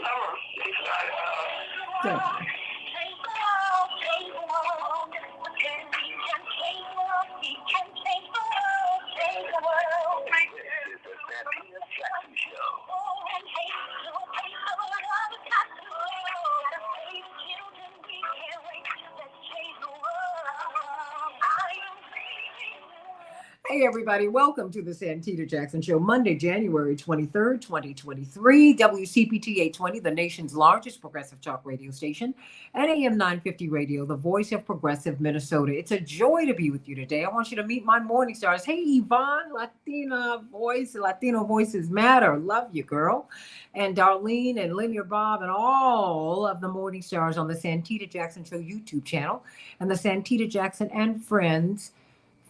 Hey, everybody. Welcome to the Santita Jackson Show, Monday, January 23rd, 2023. WCPT 820, the nation's largest progressive talk radio station, and AM 950 Radio, the voice of progressive Minnesota. It's a joy to be with you today. I want you to meet my morning stars. Hey, Yvonne, Latino voices matter. Love you, girl. And Darlene and Linear Bob and all of the morning stars on the Santita Jackson Show YouTube channel and the Santita Jackson and Friends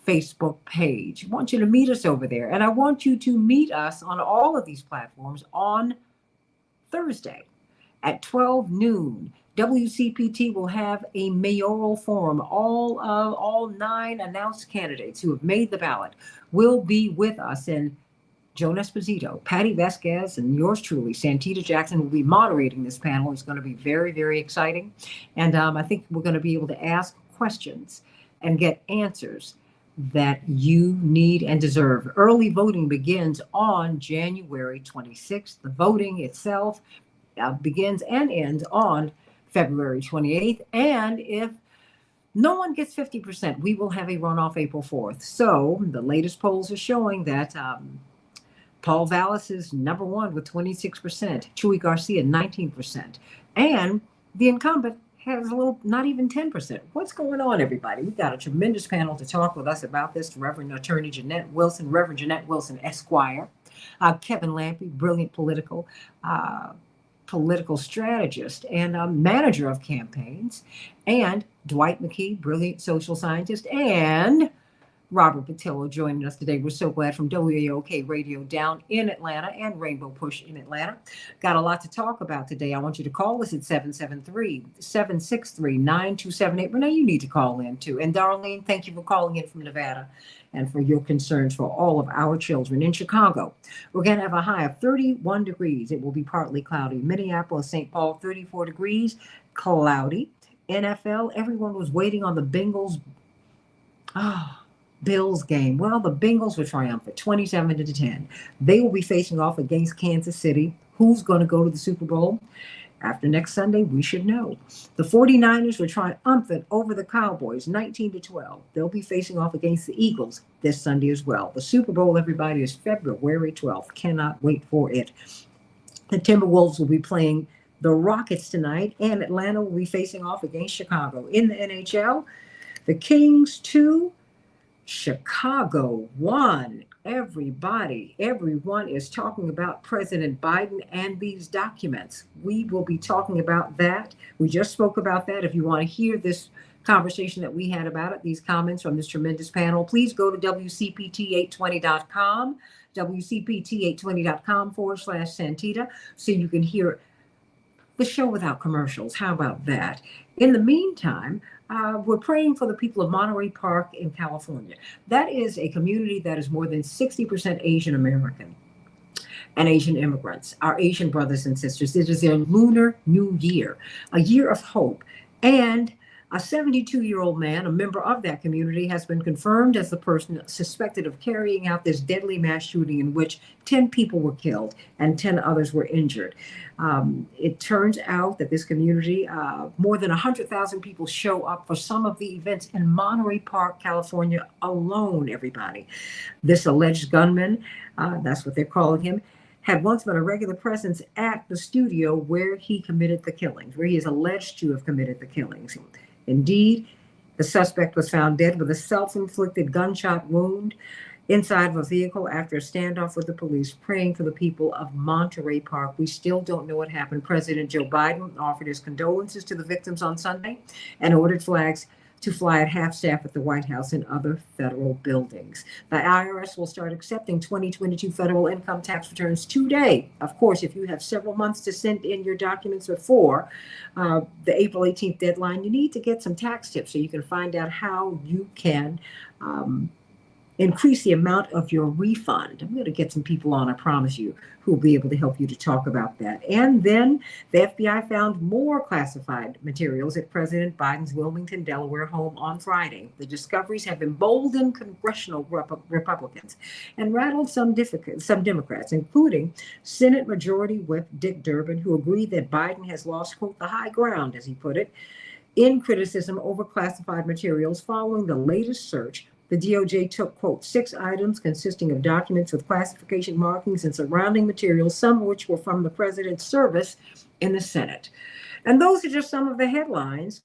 Facebook page. I want you to meet us over there. And I want you to meet us on all of these platforms on Thursday at 12 noon. WCPT will have a mayoral forum. All 9 announced candidates who have made the ballot will be with us. And Joan Esposito, Patty Vasquez, and yours truly, Santita Jackson, will be moderating this panel. It's going to be very, very exciting. And I think we're going to be able to ask questions and get answers that you need and deserve. Early voting begins on January 26th. The voting itself begins and ends on February 28th. And if no one gets 50%, we will have a runoff April 4th. So the latest polls are showing that Paul Vallis is number one with 26%, Chuy Garcia 19%, and the incumbent has a little, not even 10%. What's going on, everybody? We've got a tremendous panel to talk with us about this. Reverend Attorney Jeanette Wilson, Reverend Jeanette Wilson, Esquire, Kevin Lampe, brilliant political strategist and manager of campaigns, and Dwight McKee, brilliant social scientist, and Robert Patillo joining us today. We're so glad, from WAOK Radio down in Atlanta and Rainbow Push in Atlanta. Got a lot to talk about today. I want you to call us at 773-763-9278. Renee, you need to call in too. And Darlene, thank you for calling in from Nevada and for your concerns for all of our children. In Chicago, we're going to have a high of 31 degrees. It will be partly cloudy. Minneapolis, St. Paul, 34 degrees, cloudy. NFL, everyone was waiting on the Bengals. Bills game. Well, the Bengals were triumphant, 27-10. They will be facing off against Kansas City. Who's going to go to the Super Bowl? After next Sunday, we should know. The 49ers were triumphant over the Cowboys, 19-12. They'll be facing off against the Eagles this Sunday as well. The Super Bowl, everybody, is February 12th. Cannot wait for it. The Timberwolves will be playing the Rockets tonight, and Atlanta will be facing off against Chicago. In the NHL, the Kings 2, Chicago 1. Everyone is talking about President Biden and these documents. We will be talking about that. We just spoke about that. If you want to hear this conversation that we had about it, these comments from this tremendous panel, please go to WCPT820.com, WCPT820.com/Santita, so you can hear the show without commercials. How about that? In the meantime, we're praying for the people of Monterey Park in California. That is a community that is more than 60% Asian American and Asian immigrants, our Asian brothers and sisters. It is their Lunar New Year, a year of hope. And a 72-year-old man, a member of that community, has been confirmed as the person suspected of carrying out this deadly mass shooting in which 10 people were killed and 10 others were injured. It turns out that this community, more than 100,000 people show up for some of the events in Monterey Park, California alone, everybody. This alleged gunman, that's what they're calling him, had once been a regular presence at the studio where he committed the killings, where he is alleged to have committed the killings. Indeed, the suspect was found dead with a self-inflicted gunshot wound inside of a vehicle after a standoff with the police. Praying for the people of Monterey Park. We still don't know what happened. President Joe Biden offered his condolences to the victims on Sunday and ordered flags to fly at half-staff at the White House and other federal buildings. The IRS will start accepting 2022 federal income tax returns today. Of course, if you have several months to send in your documents before the April 18th deadline, you need to get some tax tips so you can find out how you can increase the amount of your refund. I'm going to get some people on, I promise you, who will be able to help you to talk about that. And then the FBI found more classified materials at President Biden's Wilmington, Delaware home on Friday. The discoveries have emboldened congressional Republicans and rattled some Democrats, including Senate Majority Whip Dick Durbin, who agreed that Biden has lost, quote, the high ground, as he put it, in criticism over classified materials following the latest search. The DOJ took, quote, 6 items consisting of documents with classification markings and surrounding materials, some of which were from the president's service in the Senate. And those are just some of the headlines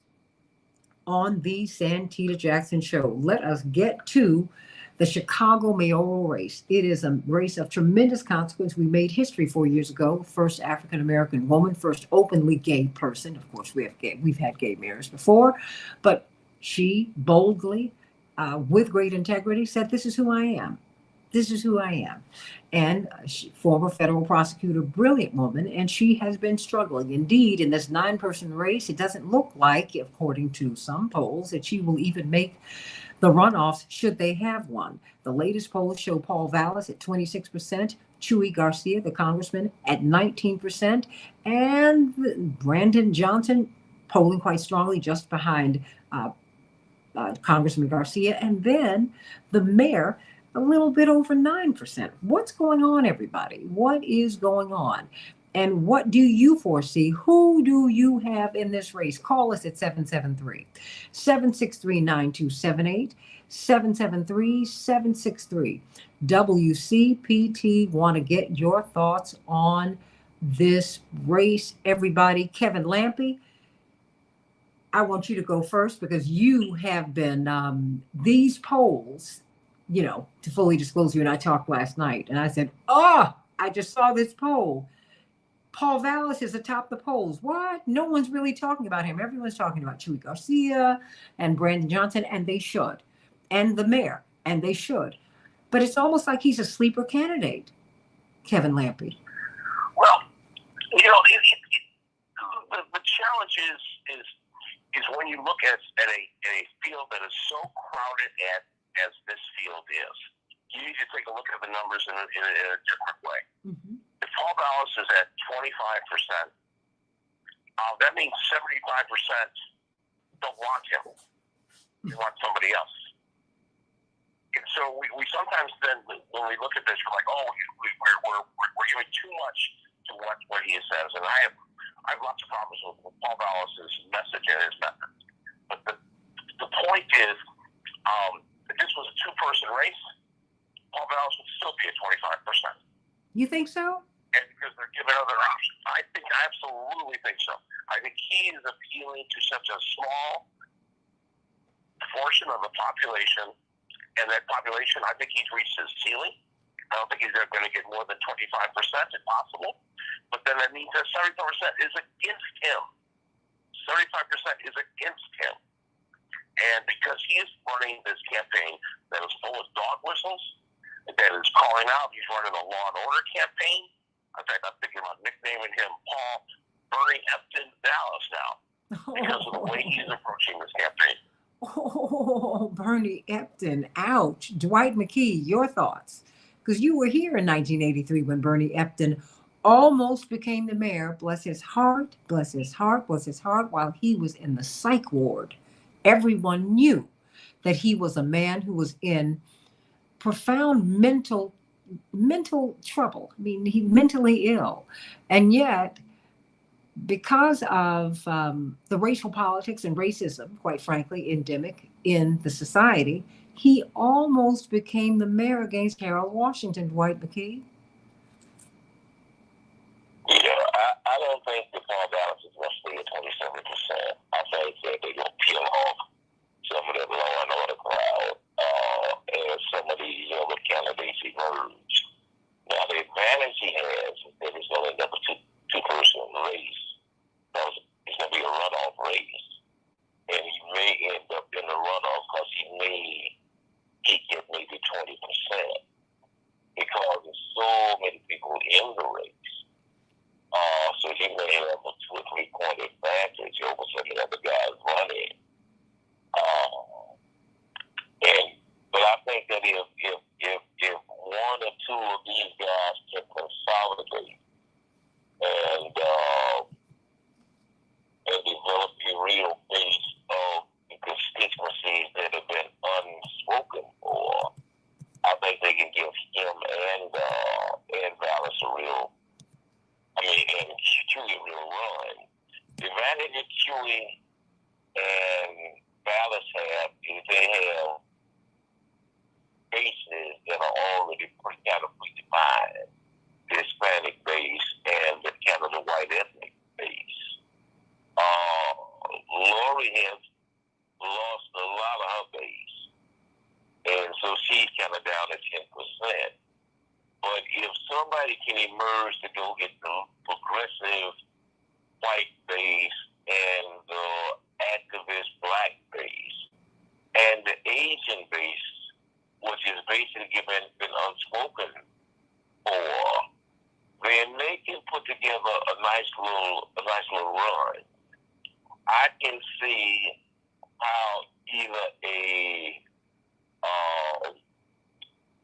on the Santita Jackson Show. Let us get to the Chicago mayoral race. It is a race of tremendous consequence. We made history 4 years ago. First African-American woman, first openly gay person. Of course, we've had gay mayors before, but she boldly, with great integrity, said, this is who I am. This is who I am. And former federal prosecutor, brilliant woman, and she has been struggling. Indeed, in this 9-person race, it doesn't look like, according to some polls, that she will even make the runoffs should they have one. The latest polls show Paul Vallas at 26%, Chuy Garcia, the congressman, at 19%, and Brandon Johnson polling quite strongly just behind Congressman Garcia, and then the mayor a little bit over 9%. What's going on, everybody? What is going on? And what do you foresee? Who do you have in this race? Call us at 773-763-9278, 773-763. WCPT want to get your thoughts on this race, everybody. Kevin Lampe, I want you to go first because you have been these polls, to fully disclose, you and I talked last night, and I said, I just saw this poll. Paul Vallas is atop the polls. What? No one's really talking about him. Everyone's talking about Chuy Garcia and Brandon Johnson, and they should. And the mayor, and they should. But it's almost like he's a sleeper candidate, Kevin Lampe. Well, the challenge is when you look at a field that is so crowded as this field is, you need to take a look at the numbers in a different way. Mm-hmm. If Paul Vallas is at 25%, that means 75% don't want him. They want somebody else. And so we sometimes then, when we look at this, we're like, we're giving too much to what he says. And I have lots of problems with Paul Vallas' message and his method. But the point is, if this was a 2-person race, Paul Vallas would still be at 25%. You think so? And because they're given other options. I absolutely think so. I think he is appealing to such a small portion of the population, and that population, I think he's reached his ceiling. I don't think he's going to get more than 25% if possible. But then that means that 75% is against him. 75% is against him. And because he is running this campaign that is full of dog whistles, that is calling out, he's running a law and order campaign. In fact, I'm thinking about nicknaming him Paul Bernie Epton Dallas now because of the way he's approaching this campaign. Oh, Bernie Epton, ouch. Dwight McKee, your thoughts? Because you were here in 1983 when Bernie Epton almost became the mayor. Bless his heart, bless his heart, bless his heart, while he was in the psych ward. Everyone knew that he was a man who was in profound mental trouble. I mean, he's mentally ill. And yet, because of the racial politics and racism, quite frankly, endemic in the society, he almost became the mayor against Harold Washington, Dwight McKee. Yeah, I don't think that Paul Vallas is going to stay at 27%. I think that they're going to peel off some of that law and order crowd as some of these other candidates emerge. Now, the advantage he has is that it's going to end up a two-person race. Because it's going to be a runoff race. And he may end up in the runoff because he get maybe 20%. Because there's so many people in the race. So he may have a 2 or 3 point advantage over some of the other guys running. But I think that if 1 or 2 of these guys can consolidate and develop a real base of the constituencies that have been unspoken for, I think they can give him and Vallas and Chuy a real run. The advantage that Chuy and Vallas have is they have bases that are already kind of predefined. The Hispanic base and the kind of the white ethnic base. Lori has lost a lot of her base, and so she's kind of down at 10%. But if somebody can emerge to go get the progressive white base and the activist black base and the Asian base, which has basically been unspoken for, then they can put together a nice little run. I can see how either a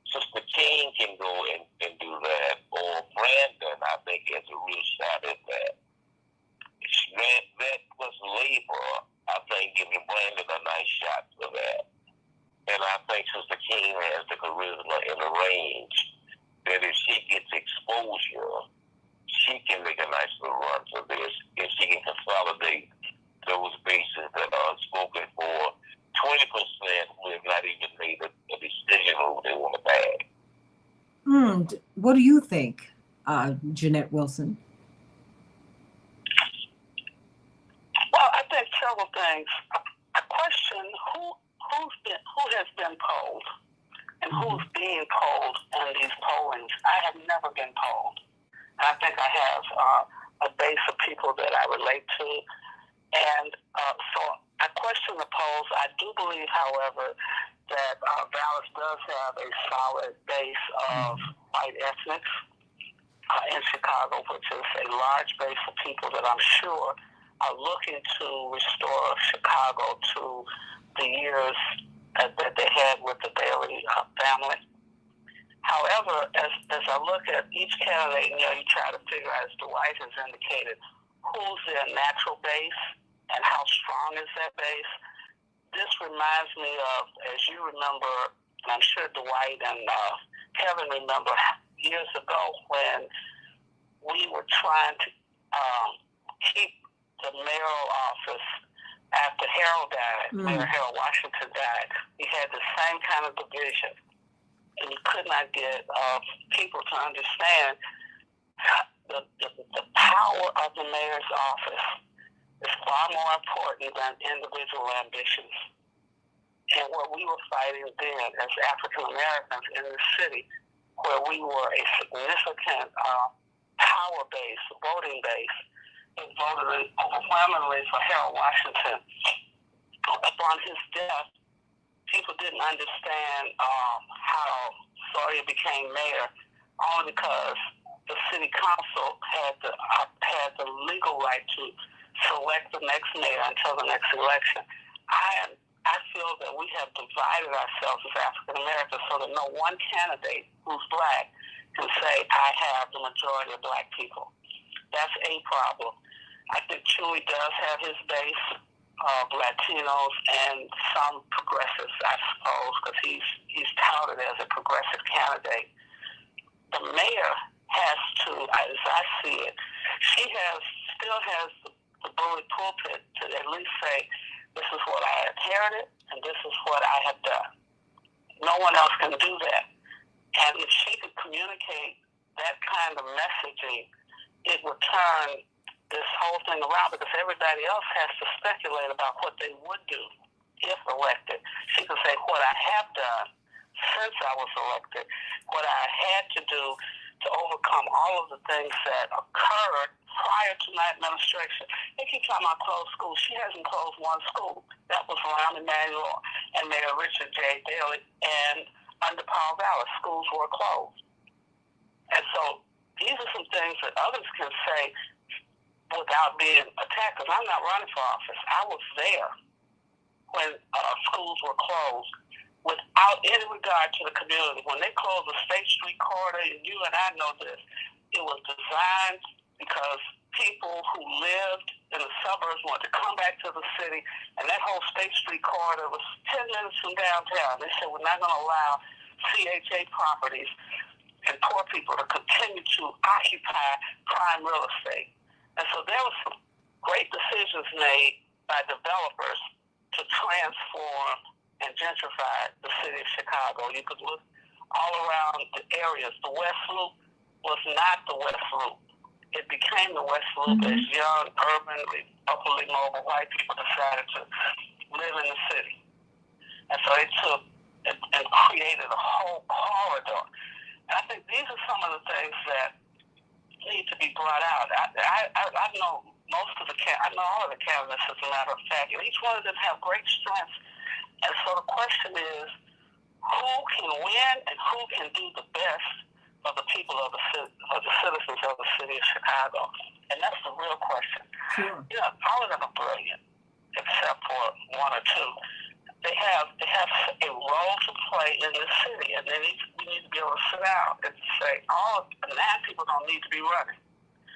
Sister King can go and do that, or Brandon, I think, has a real shot at that. That plus labor, I think, giving Brandon a nice shot for that. And I think Sister King has the charisma and the range that if she gets exposure, she can make a nice little run for this. If she can consolidate those bases that are unspoken for 20% who have not even made a decision who they want to bag. What do you think, Jeanette Wilson? Well, I think several things. I question who has been polled and who's being polled in these pollings. I have never been polled. I think I have a base of people that I relate to, and so I question the polls. I do believe, however, that Dallas does have a solid base of white ethnics in Chicago, which is a large base of people that I'm sure are looking to restore Chicago to the years that they had with the Bailey family. However, as I look at each candidate, you try to figure out, as Dwight has indicated, who's their natural base and how strong is that base. This reminds me of, as you remember, and I'm sure Dwight and Kevin remember, years ago when we were trying to keep the mayoral office after Harold died, Mayor Harold Washington died. We had the same kind of division. And you could not get people to understand the power of the mayor's office is far more important than individual ambitions. And what we were fighting then as African Americans in the city, where we were a significant power base, voting base, and voted overwhelmingly for Harold Washington. Upon his death, people didn't understand how Sawyer became mayor, only because the city council had the legal right to select the next mayor until the next election. I feel that we have divided ourselves as African Americans so that no one candidate who's black can say, I have the majority of black people. That's a problem. I think Chewy does have his base of Latinos and some progressives, I suppose, because he's touted as a progressive candidate. The mayor has to, as I see it, she still has the bully pulpit to at least say, this is what I inherited and this is what I have done. No one else can do that. And if she could communicate that kind of messaging, it would turn this whole thing around, because everybody else has to speculate about what they would do if elected. She could say, what I have done since I was elected, what I had to do to overcome all of the things that occurred prior to my administration. They keep talking about closed schools. She hasn't closed one school. That was around Emmanuel and Mayor Richard J. Daley, and under Paul Vallis, schools were closed. And so these are some things that others can say without being attacked, because I'm not running for office. I was there when schools were closed without any regard to the community. When they closed the State Street corridor, and you and I know this, it was designed because people who lived in the suburbs wanted to come back to the city, and that whole State Street corridor was 10 minutes from downtown. They said, we're not going to allow CHA properties and poor people to continue to occupy prime real estate. And so there were some great decisions made by developers to transform and gentrify the city of Chicago. You could look all around the areas. The West Loop was not the West Loop. It became the West Loop as young, urban, upwardly mobile white people decided to live in the city. And so they took and created a whole corridor. And I think these are some of the things that need to be brought out. I know I know all of the candidates, as a matter of fact, and each one of them have great strengths. And so the question is, who can win and who can do the best for the people of the citizens of the city of Chicago. And that's the real question. Sure. Yeah, all of them are brilliant, except for one or two. They have a role to play in the city, and we need to be able to sit down and say, all 9 people don't need to be running.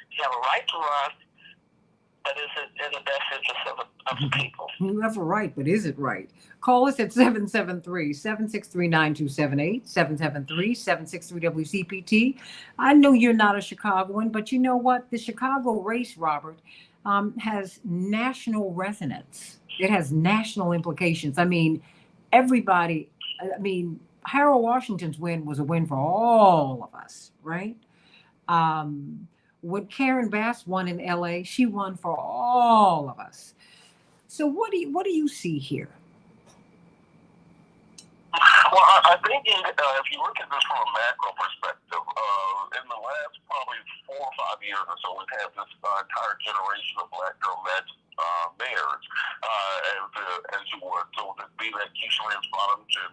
You have a right to run, but is it in the best interest of the people? You have a right, but is it right? Call us at 773-763-9278, 773-763-WCPT. I know you're not a Chicagoan, but you know what? The Chicago race, Robert, has national resonance. It has national implications. I mean, everybody, Harold Washington's win was a win for all of us, right? When Karen Bass won in LA, she won for all of us. So what do you see here? Well, I think if you look at this from a macro perspective, in the last probably 4 or 5 years or so, we've had this entire generation of black girl-led mayors, as you would. So it'd be that Keisha Lance Bottoms in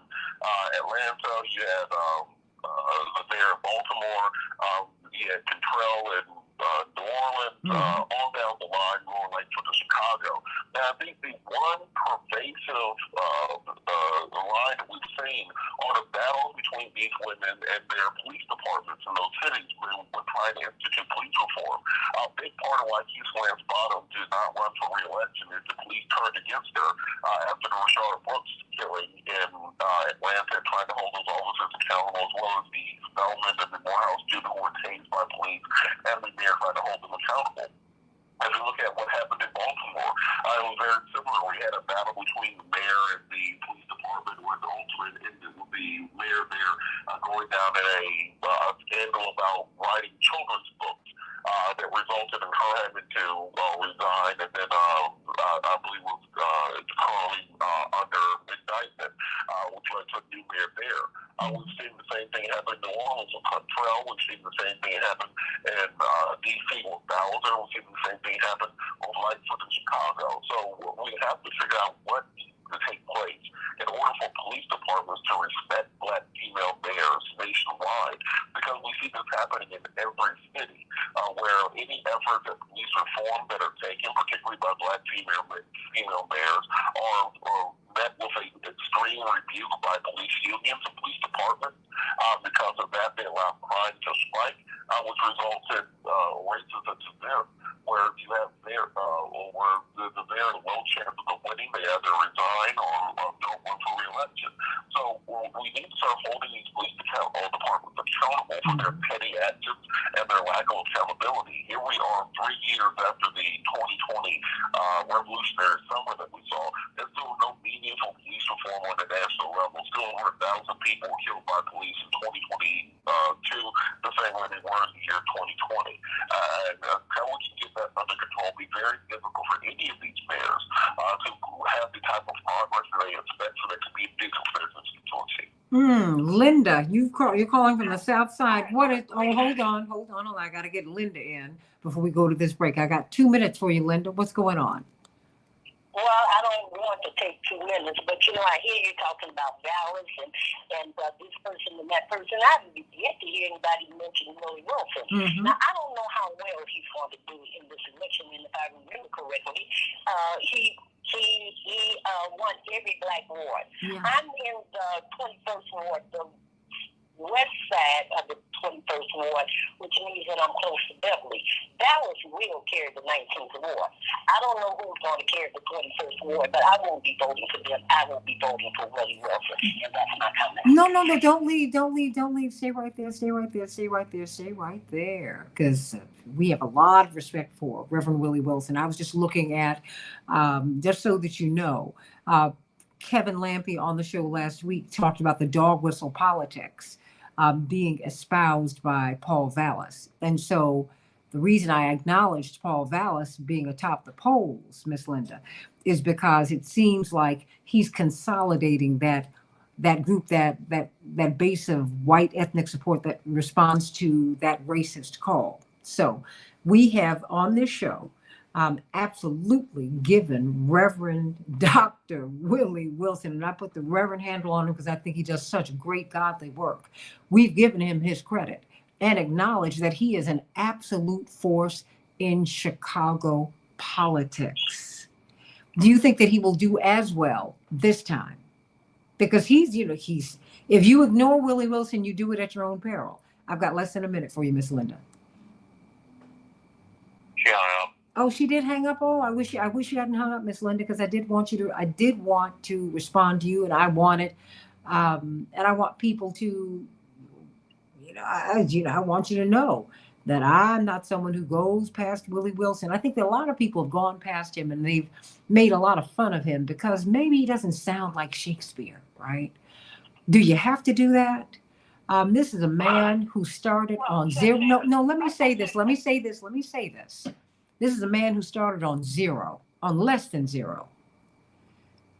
Atlanta, you had the mayor of Baltimore, you had Cantrell in New Orleans, all down the line, going like to Chicago. Now, I think the one pervasive line that we've seen are the battles between these women and their police departments in those cities when we're trying to institute police reform. A big part of why Keisha Lance Bottoms did not run for re-election is the police turned against her after the Rashard Brooks killing in Atlanta, trying to hold those officers accountable, as well as the Spelman and the Morehouse student who were tased by police, and the mayor trying to hold them accountable. If you look at what happened in Baltimore, it was very similar. We had a battle between the mayor and the police department, where the ultimate ended with the mayor there going down in a scandal about writing children's books that resulted in her having to resign, and then I believe was currently under indictment, which led to a new mayor there. We've seen the same thing happen in New Orleans with Cantrell. We've seen the same thing happen in D.C. with Bowser. We've seen the same thing happen with Lightfoot in Chicago. So we have to figure out what needs to take place in order for police departments to respect black female mayors nationwide, because we see this happening in every city, where any efforts at police reform that are taken, particularly by black female mayors, are met with an extreme rebuke by police unions and police departments. Because of that, they allow crime to spike, which results in races at severe, where you have where there's a very low chance of winning. They either resign or don't run for re-election. So we need to start holding these police departments accountable for their petty actions and their lack of accountability. Here we are 3 years after the 2020 revolutionary summer that we saw. There's still no meaningful police reform on the national level. Still over 1,000 people were killed by police in 2022, the same way they were in the year 2020. And until we can get that under control, it'll be very difficult for any of these mayors to have the type of progress that they expect from their communities and for their constituency. Linda, you're calling from the South Side. Hold on. I got to get Linda in before we go to this break. I got 2 minutes for you, Linda. What's going on? Well, I don't want to take 2 minutes, but I hear you talking about balance and this person and that person. I haven't yet to hear anybody mention Willie Wilson. Now, I don't know how well he's going to do in this election, and if I remember correctly, he won every black ward. Yeah. I'm in the 21st ward, the west side of the 21st ward, which means that I'm close to Beverly. Dallas will carry the 19th ward. I don't know who's going to carry the 21st ward, but I won't be voting for them. I will be voting for Willie Wilson, and that's my comment. No, don't leave. Stay right there, because we have a lot of respect for Reverend Willie Wilson. I was just looking at, just so that you know, Kevin Lampe on the show last week talked about the dog whistle politics being espoused by Paul Vallis. And so the reason I acknowledged Paul Vallis being atop the polls, Miss Linda, is because it seems like he's consolidating that group, that base of white ethnic support that responds to that racist call. So we have on this show absolutely given Reverend Dr. Willie Wilson, and I put the Reverend handle on him because I think he does such great godly work. We've given him his credit and acknowledged that he is an absolute force in Chicago politics. Do you think that he will do as well this time? Because he's, if you ignore Willie Wilson, you do it at your own peril. I've got less than a minute for you, Miss Linda. She hung up. Oh, she did hang up. Oh, I wish you hadn't hung up, Miss Linda, because I did want to respond to you, and I wanted, and I want people to, I want you to know that I'm not someone who goes past Willie Wilson. I think that a lot of people have gone past him and they've made a lot of fun of him because maybe he doesn't sound like Shakespeare, right? Do you have to do that? This is a man who started on zero. No, let me say this. This is a man who started on zero, on less than zero,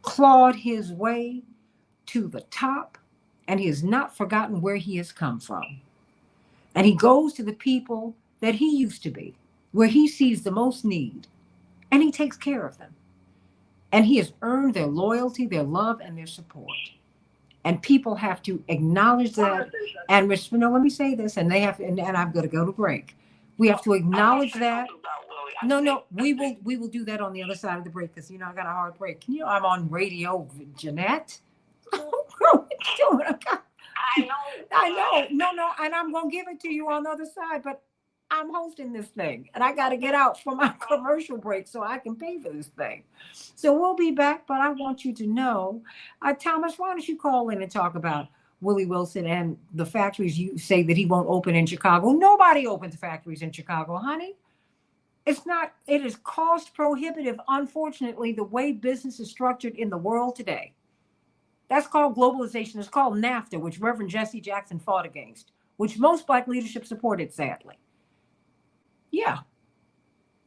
clawed his way to the top, and he has not forgotten where he has come from. And he goes to the people that he used to be, where he sees the most need, and he takes care of them. And he has earned their loyalty, their love, and their support. And people have to acknowledge that and respect. No, let me say this, and they have, and I'm going to go to break. We have to acknowledge that. No, we will do that on the other side of the break because I got a hard break. I'm on radio, Jeanette. I know. No, and I'm gonna give it to you on the other side, but I'm hosting this thing, and I got to get out for my commercial break so I can pay for this thing. So we'll be back, but I want you to know, Thomas, why don't you call in and talk about Willie Wilson and the factories you say that he won't open in Chicago? Nobody opens factories in Chicago, honey. It is cost prohibitive, unfortunately, the way business is structured in the world today. That's called globalization. It's called NAFTA, which Reverend Jesse Jackson fought against, which most Black leadership supported, sadly. Yeah,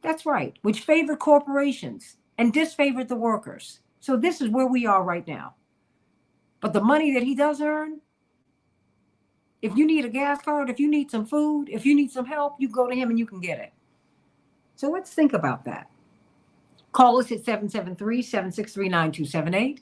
that's right, which favored corporations and disfavored the workers. So this is where we are right now. But the money that he does earn, if you need a gas card, if you need some food, if you need some help, you go to him and you can get it. So let's think about that. Call us at 773-763-9278.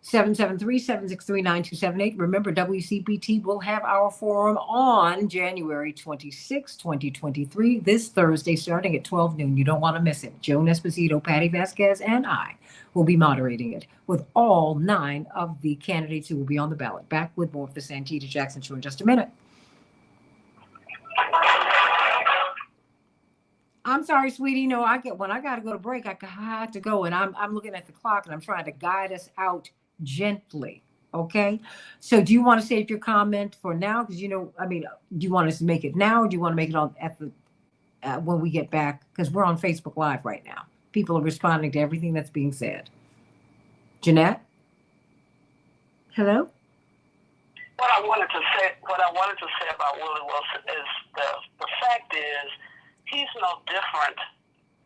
773-763-9278. Remember, WCPT will have our forum on January 26, 2023, this Thursday, starting at 12 noon. You don't want to miss it. Joan Esposito, Patty Vasquez, and I will be moderating it with all 9 of the candidates who will be on the ballot. Back with more of the Santita Jackson Show in just a minute. I'm sorry, sweetie. No, when I got to go to break, I have to go, and I'm looking at the clock, and I'm trying to guide us out gently. Okay. So do you want to save your comment for now? Because, do you want us to make it now, or do you want to make it on at the when we get back? Because we're on Facebook Live right now. People are responding to everything that's being said. Jeanette? Hello? What I wanted to say about Willie Wilson is the fact is he's no different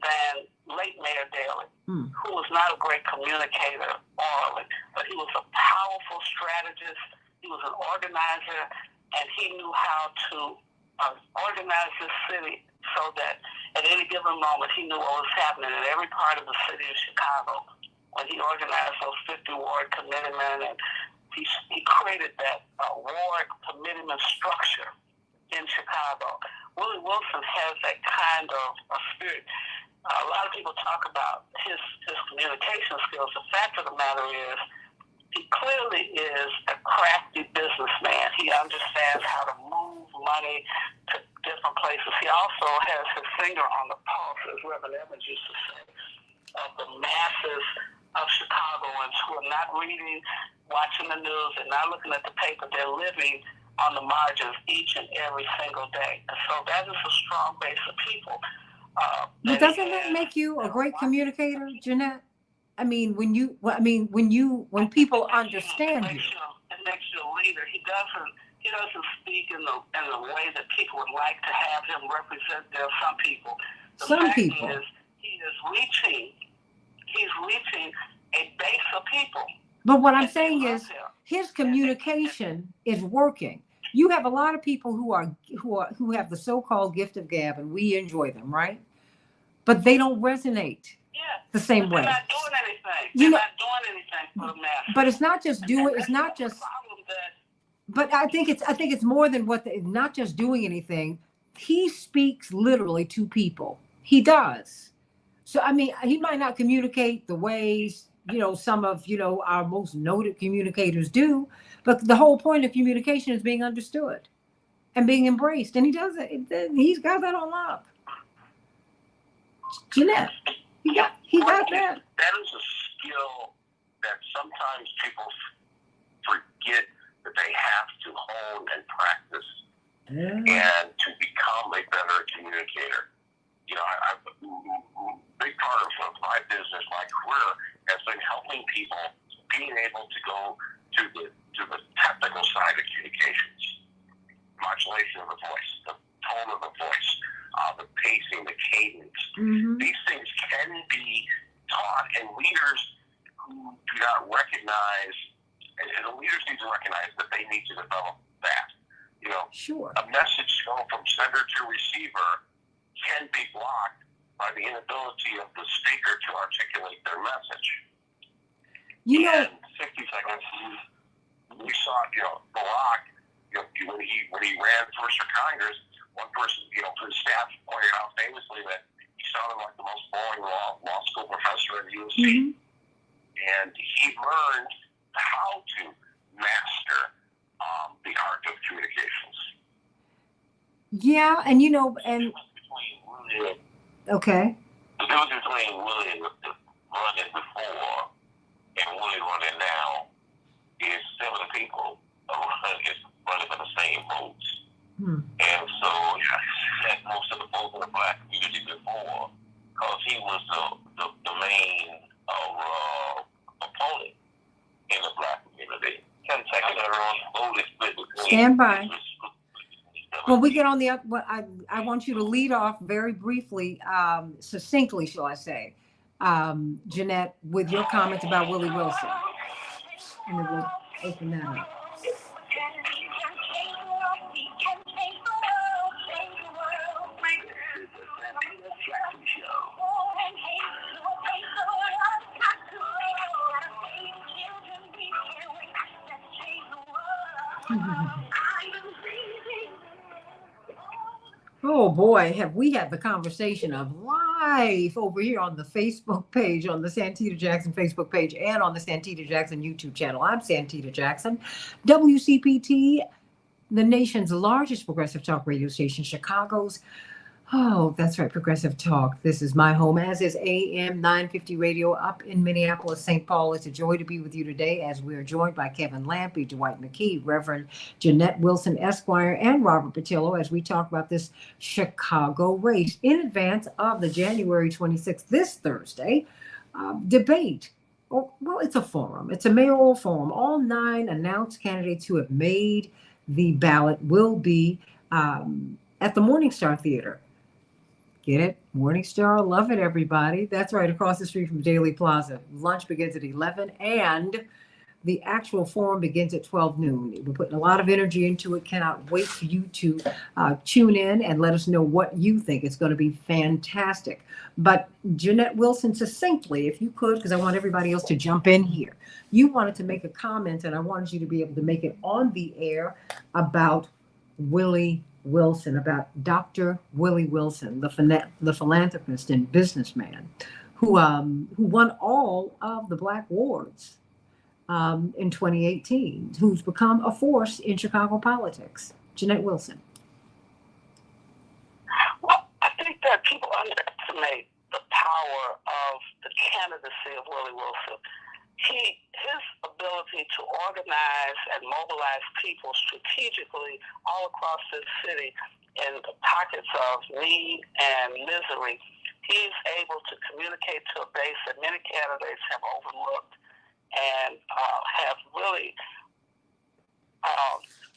than late Mayor Daley, who was not a great communicator orally, but he was a powerful strategist. He was an organizer, and he knew how to organize this city so that at any given moment he knew what was happening in every part of the city of Chicago. When he organized those 50 ward committeemen, and he created that ward committeeman structure in Chicago. Willie Wilson has that kind of spirit. A lot of people talk about his communication skills. The fact of the matter is, he clearly is a crafty businessman. He understands how to move money to different places. He also has his finger on the pulse, as Reverend Evans used to say, of the masses of Chicagoans who are not reading, watching the news, and not looking at the paper. They're living on the margins each and every single day. And so that is a strong base of people. But doesn't that make you a great communicator, Jeanette? When people understand you. It makes you a leader. He doesn't speak in the way that people would like to have him represent some people. The fact is, he's reaching a base of people. But what I'm saying is his communication is working. You have a lot of people who have the so-called gift of gab, and we enjoy them, right? but they don't resonate the same way. They're not doing anything. They're not doing anything for the masses. But it's not just doing. It's not just. But I think it's more than not just doing anything. He speaks literally to people. He does. So I mean, he might not communicate the ways some of our most noted communicators do, but the whole point of communication is being understood and being embraced, and he does it. He's got that on lock. Jeanette, he got that. That is a skill that sometimes people forget that they have to hone and practice, and to become a better communicator. A big part of my business, my career, has been helping people being able to go to the technical side of communications, modulation of the voice, the tone of the voice, the pacing, the cadence. Mm-hmm. These things can be taught, and leaders who do not recognize, and the leaders need to recognize that they need to develop that. Sure. A message going from sender to receiver can be blocked by the inability of the speaker to articulate their message. In 60 seconds, we saw, Barack, when he ran first for Congress, one person, his staff pointed out famously that he sounded like the most boring law school professor in USC. Mm-hmm. And he learned how to master the art of communications. Yeah, and okay. The difference between Willie running before and Willie running now is similar people running for the same votes. And so I met most of the folks in the black community before, because he was the main opponent in the black community. 10 seconds, everyone. Vote is split between. Stand by. When we get on the I want you to lead off very briefly, succinctly, shall I say, Jeanette, with your comments about Willie Wilson, and then we'll open that up. Oh boy, have we had the conversation of life over here on the Facebook page, on the Santita Jackson Facebook page, and on the Santita Jackson YouTube channel. I'm Santita Jackson, WCPT, the nation's largest progressive talk radio station, Chicago's. Oh, that's right, Progressive Talk. This is my home, as is AM 950 Radio up in Minneapolis, St. Paul. It's a joy to be with you today as we are joined by Kevin Lampy, Dwight McKee, Reverend Jeanette Wilson, Esquire, and Robert Patillo as we talk about this Chicago race in advance of the January 26th, this Thursday, debate. Well, it's a forum. It's a mayoral forum. All 9 announced candidates who have made the ballot will be at the Morningstar Theater. Get it? Morningstar, love it, everybody. That's right, across the street from Daily Plaza. Lunch begins at 11, and the actual forum begins at 12 noon. We're putting a lot of energy into it. Cannot wait for you to tune in and let us know what you think. It's going to be fantastic. But Jeanette Wilson, succinctly, if you could, because I want everybody else to jump in here. You wanted to make a comment, and I wanted you to be able to make it on the air about Willie Wilson, about Dr. Willie Wilson, the philanthropist and businessman who won all of the black wards in 2018, who's become a force in Chicago politics. Jeanette Wilson. Well, I think that people underestimate the power of the candidacy of Willie Wilson. His ability to organize and mobilize people strategically all across this city in pockets of need and misery, he's able to communicate to a base that many candidates have overlooked and have really,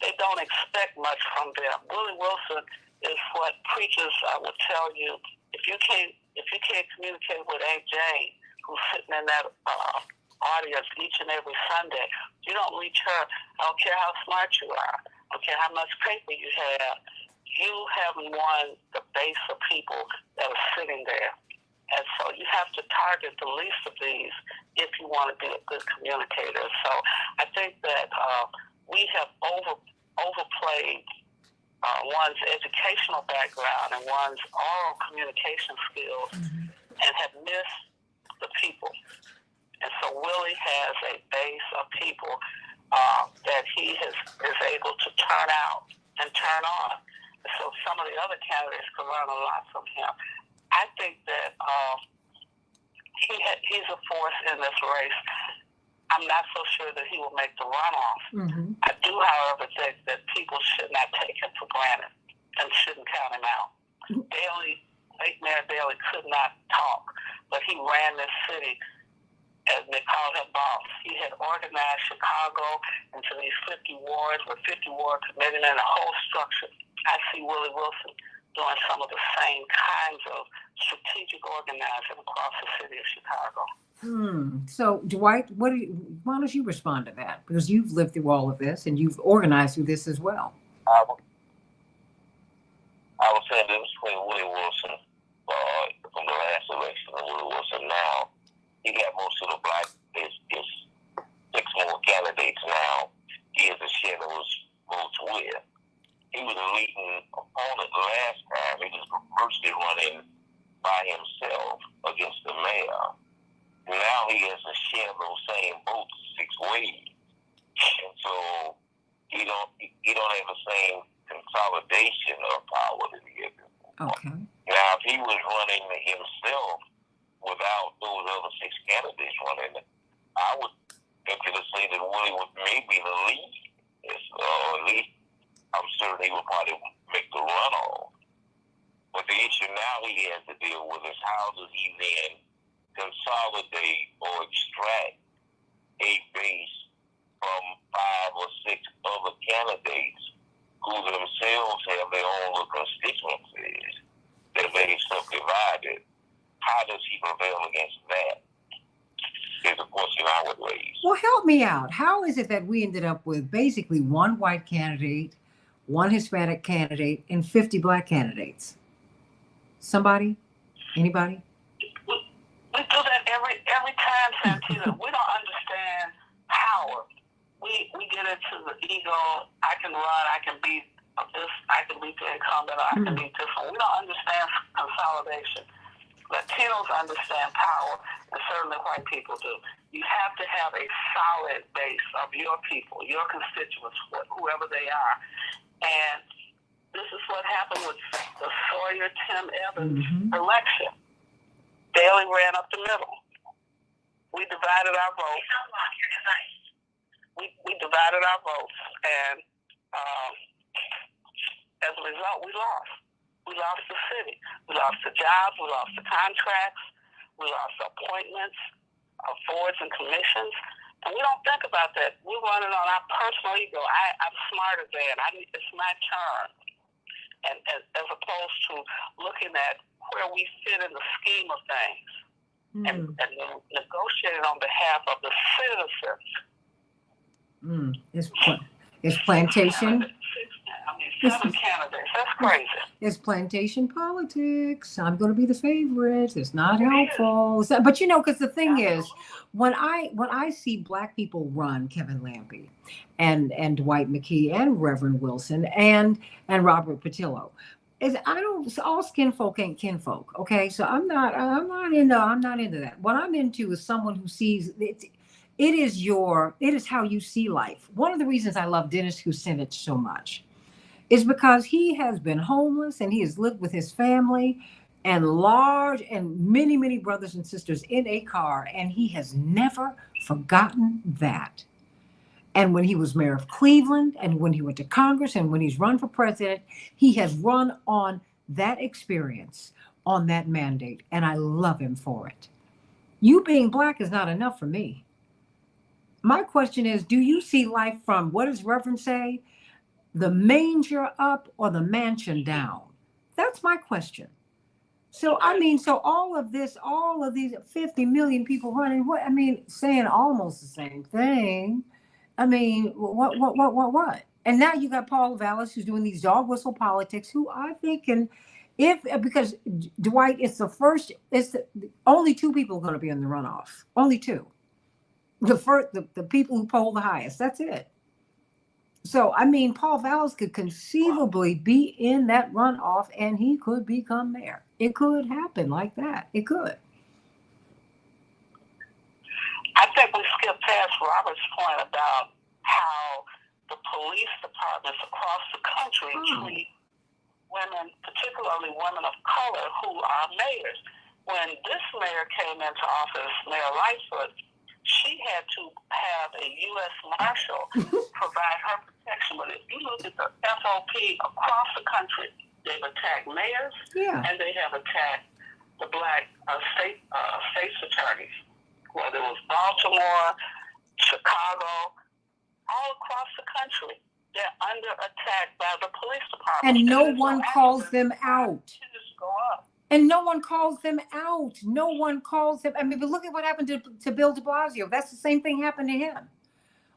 they don't expect much from them. Willie Wilson is what preachers would tell you, if you can't communicate with Aunt Jane, who's sitting in that audience each and every Sunday, you don't reach her. I don't care how smart you are. I don't care how much paper you have. You haven't won the base of people that are sitting there. And so you have to target the least of these if you want to be a good communicator. So I think that we have overplayed one's educational background and one's oral communication skills and have missed the people. And so Willie has a base of people that he is able to turn out and turn on. And so some of the other candidates can learn a lot from him. I think that he's a force in this race. I'm not so sure that he will make the runoff. I do, however, think that people should not take him for granted and shouldn't count him out. Mayor Daley could not talk, but he ran this city, as they called him, boss. He had organized Chicago into these 50 wards with 50 ward committeemen and a whole structure. I see Willie Wilson doing some of the same kinds of strategic organizing across the city of Chicago. So, Dwight, why don't you respond to that? Because you've lived through all of this and you've organized through this as well. I would say this between Willie Wilson from the last election and Willie Wilson now. He got most of the black. There's 6 more candidates now. He has a share of those votes with. He was a leading opponent last time. He was virtually running by himself against the mayor. Now he has a share of those same votes 6 ways. And so he don't have the same consolidation of power that he had before. Okay. Now, if he was running himself without those other 6 candidates running, I would venture to say that Willie would maybe the lead. At least I'm certain he would probably make the runoff. But the issue now he has to deal with is how does he then consolidate or extract a base from 5 or 6 other candidates who themselves have their own little constituencies that they subdivided. How does he prevail against that? Is a question I would raise. Well, help me out. How is it that we ended up with basically 1 white candidate, 1 Hispanic candidate, and 50 black candidates? Somebody? Anybody? We do that every time, Santita. We don't understand power. We get into the ego. I can run. I can beat this. I can beat the incumbent. I can beat this one. We don't understand consolidation. Latinos understand power, and certainly white people do. You have to have a solid base of your people, your constituents, whoever they are. And this is what happened with the Sawyer-Tim Evans election. Daley ran up the middle. We divided our votes. We divided our votes, and as a result, we lost. We lost the city. We lost the jobs. We lost the contracts. We lost appointments, boards and commissions. And we don't think about that. We're running on our personal ego. I'm smarter than. It's my turn. And as opposed to looking at where we fit in the scheme of things and negotiating on behalf of the citizens. It's plantation. 7 candidates. That's crazy. It's plantation politics. I'm going to be the favorite. It's not helpful. So, but because the thing is, when I see black people run, Kevin Lampy and Dwight McKee and Reverend Wilson and Robert Patillo, all skin folk ain't kinfolk. Okay, so I'm not into that. What I'm into is someone who sees it. It is how you see life. One of the reasons I love Dennis Kucinich so much is because he has been homeless and he has lived with his family and many, many brothers and sisters in a car, and he has never forgotten that. And when he was mayor of Cleveland and when he went to Congress and when he's run for president, he has run on that experience, on that mandate, and I love him for it. You being black is not enough for me. My question is, do you see life from, what does Reverend say, the manger up or the mansion down? That's my question. So, all of these 50 million people running, saying almost the same thing. What? And now you got Paul Vallis, who's doing these dog whistle politics, who I think Because Dwight, it's only two people are going to be in the runoff. Only two. The people who poll the highest. That's it. So, I mean, Paul Vallas could conceivably be in that runoff and he could become mayor. It could happen like that. It could. I think we skipped past Robert's point about how the police departments across the country treat women, particularly women of color, who are mayors. When this mayor came into office, Mayor Lightfoot, she had to have a U.S. Marshal provide her protection. But if you look at the FOP across the country, they've attacked mayors and they have attacked the black state's attorneys. Whether it was Baltimore, Chicago, all across the country, they're under attack by the police department. And no one calls them out. Go up. And no one calls them out. No one calls them. I mean, but look at what happened to Bill de Blasio. That's the same thing happened to him.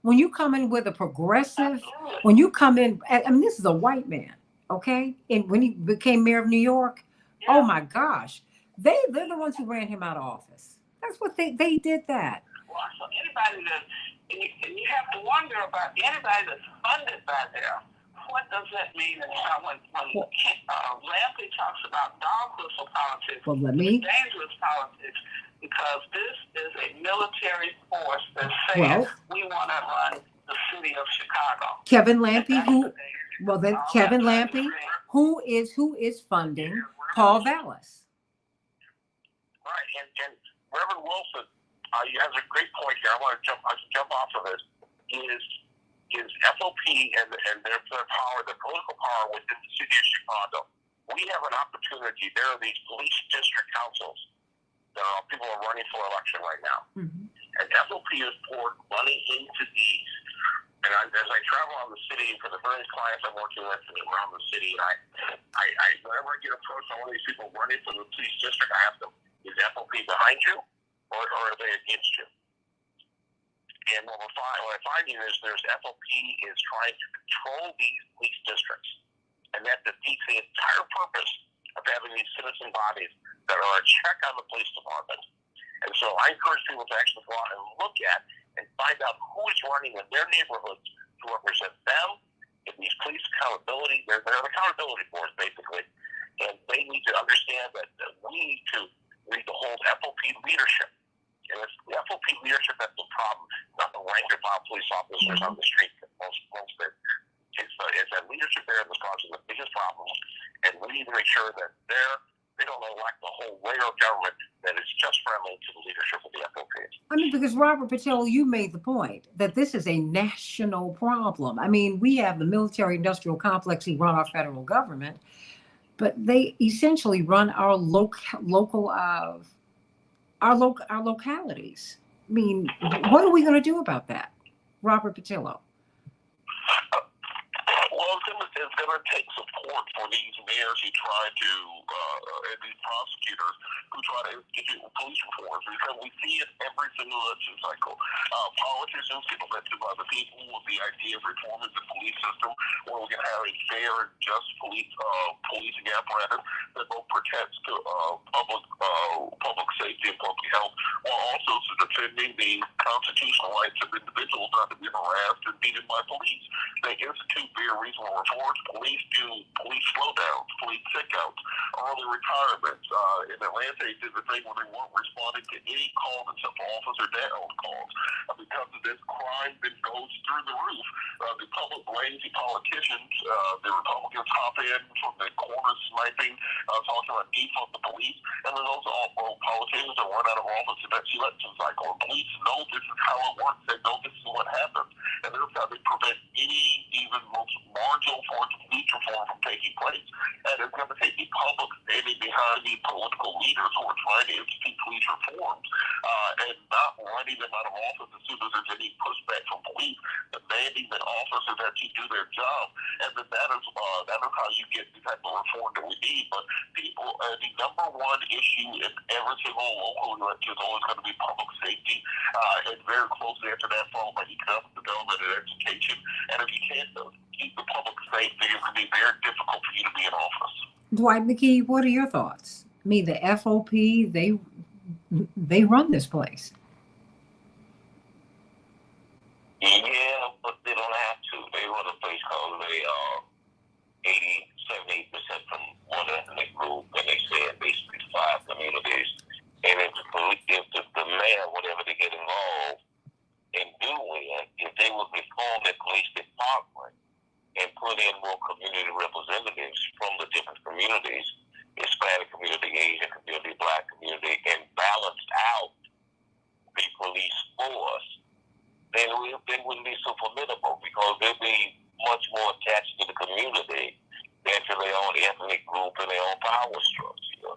When you come in with a progressive, when you come in, I mean, this is a white man, okay? And when he became mayor of New York, oh my gosh, they're the ones who ran him out of office. That's what they did that. Well, so anybody that, and you have to wonder about anybody that's funded by them. What does that mean? And when Lampy talks about dog whistle politics, dangerous politics, because this is a military force that says we want to run the city of Chicago. Kevin Lampy, who is funding Paul Vallas? Right, and Reverend Wilson, he has a great point here. I want to jump off of it. Is FOP and their power, their political power within the city of Chicago. We have an opportunity. There are these police district councils that people are running for election right now. Mm-hmm. And FOP has poured money into these. And as I travel around the city for the various clients I'm working with around the city, whenever I get approached by one of these people running for the police district, I ask them, is FOP behind you or are they against you? And what I'm finding is there's FOP is trying to control these police districts. And that defeats the entire purpose of having these citizen bodies that are a check on the police department. And so I encourage people to actually go out and look at and find out who is running in their neighborhoods to represent them in these police accountability. They're an accountability board, basically. And they need to understand that we need to hold FOP leadership. And it's the FOP leadership that's the problem, not the rank and file police officers on the street. Most it's that leadership there that's causing the biggest problems, and we need to make sure that they don't elect the whole layer of government that is just friendly to the leadership of the FOP. I mean, because Robert Patel, you made the point that this is a national problem. I mean, we have the military-industrial complex who run our federal government, but they essentially run our localities. I mean, what are we going to do about that, Robert Patillo? Well, it's going to take support for these mayors who try to, and these prosecutors who try to institute police reforms, because we see it every single election cycle. Politicians get elected by the people with the idea of reforming the police system, where we're going to have a fair and just policing apparatus that both protects public safety and public health, while also defending the constitutional rights of individuals not to be harassed and beaten by police. They institute very reasonable reforms. Police do police slowdowns, police sick-outs, early retirements. In Atlanta, they did the thing where they weren't responding to any calls except for officer down calls. Because of this, crime then goes through the roof. The public blames the politicians. The Republicans hop in from the corner sniping, talking about defund the police. And then those are all politicians that run out of office in that election cycle. Police know this is how it works. They know this is what happens. And that's how they prevent any even most marginal form of police reform from taking place. And it's going to take the public standing behind the political leaders who are trying to institute police reforms and not running them out of office as soon as there's any pushback from police, demanding that officers actually do their job. And then that is how you get the type of reform that we need. But people, the number one issue in every single local election is always going to be public safety, and very closely after that followed by economic development and education. And if you can't keep the public safe, then it's going to be very difficult for you to be in office. Dwight McKee, what are your thoughts? I mean, the FOP, they run this place. Yeah, but they don't have to. They run a place called they are 78% from one ethnic group, and they say in basically 5 communities. And if the mayor, whatever they get involved in doing, if they would reform the police department and put in more community representatives from the different communities, Hispanic community, Asian community, Black community, and balance out the police force, then they wouldn't be so formidable because they'd be much more attached to the community than to their own ethnic group and their own power structure.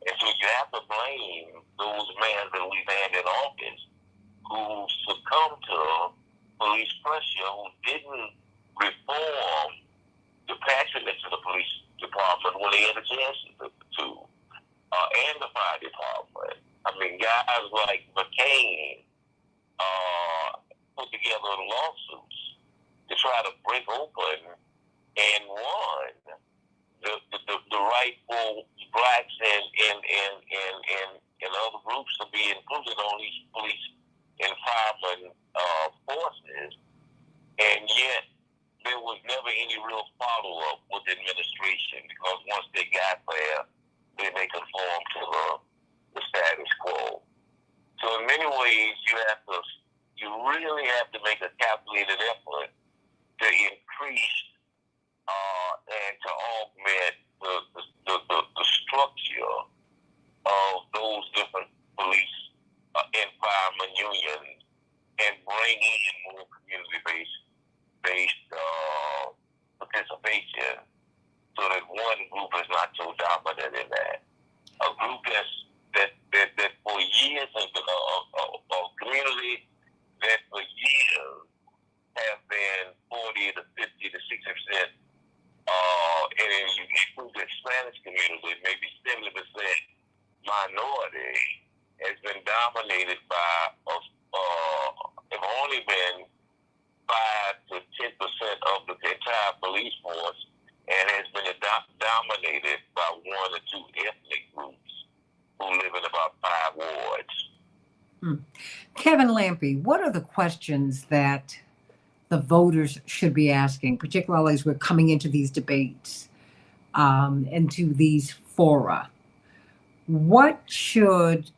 And so you have to blame those men that we've had in office who succumbed to police pressure, who didn't reform the passionate to the police department when they had a chance to and the fire department. I mean, guys like McCain put together lawsuits to try to break open and won the rightful blacks and other groups to be included on these police and firemen forces, and yet there was never any real follow-up with the administration because once they got there, then they conformed to the status quo. So in many ways, you really have to make a calculated effort to increase and to augment the structure of those different police and firemen unions and bring in more community-based participation so that one group is not so dominant in that. A group that for years has been a community that for years have been 40 to 50 to 60%, and then you include the Spanish community, maybe 70% minority, has been dominated by, have only been 5 to 10% of the entire police force, and has been dominated by 1 or 2 ethnic groups who live in about 5 wards. Kevin Lampe, what are the questions that the voters should be asking, particularly as we're coming into these debates, into these fora? What should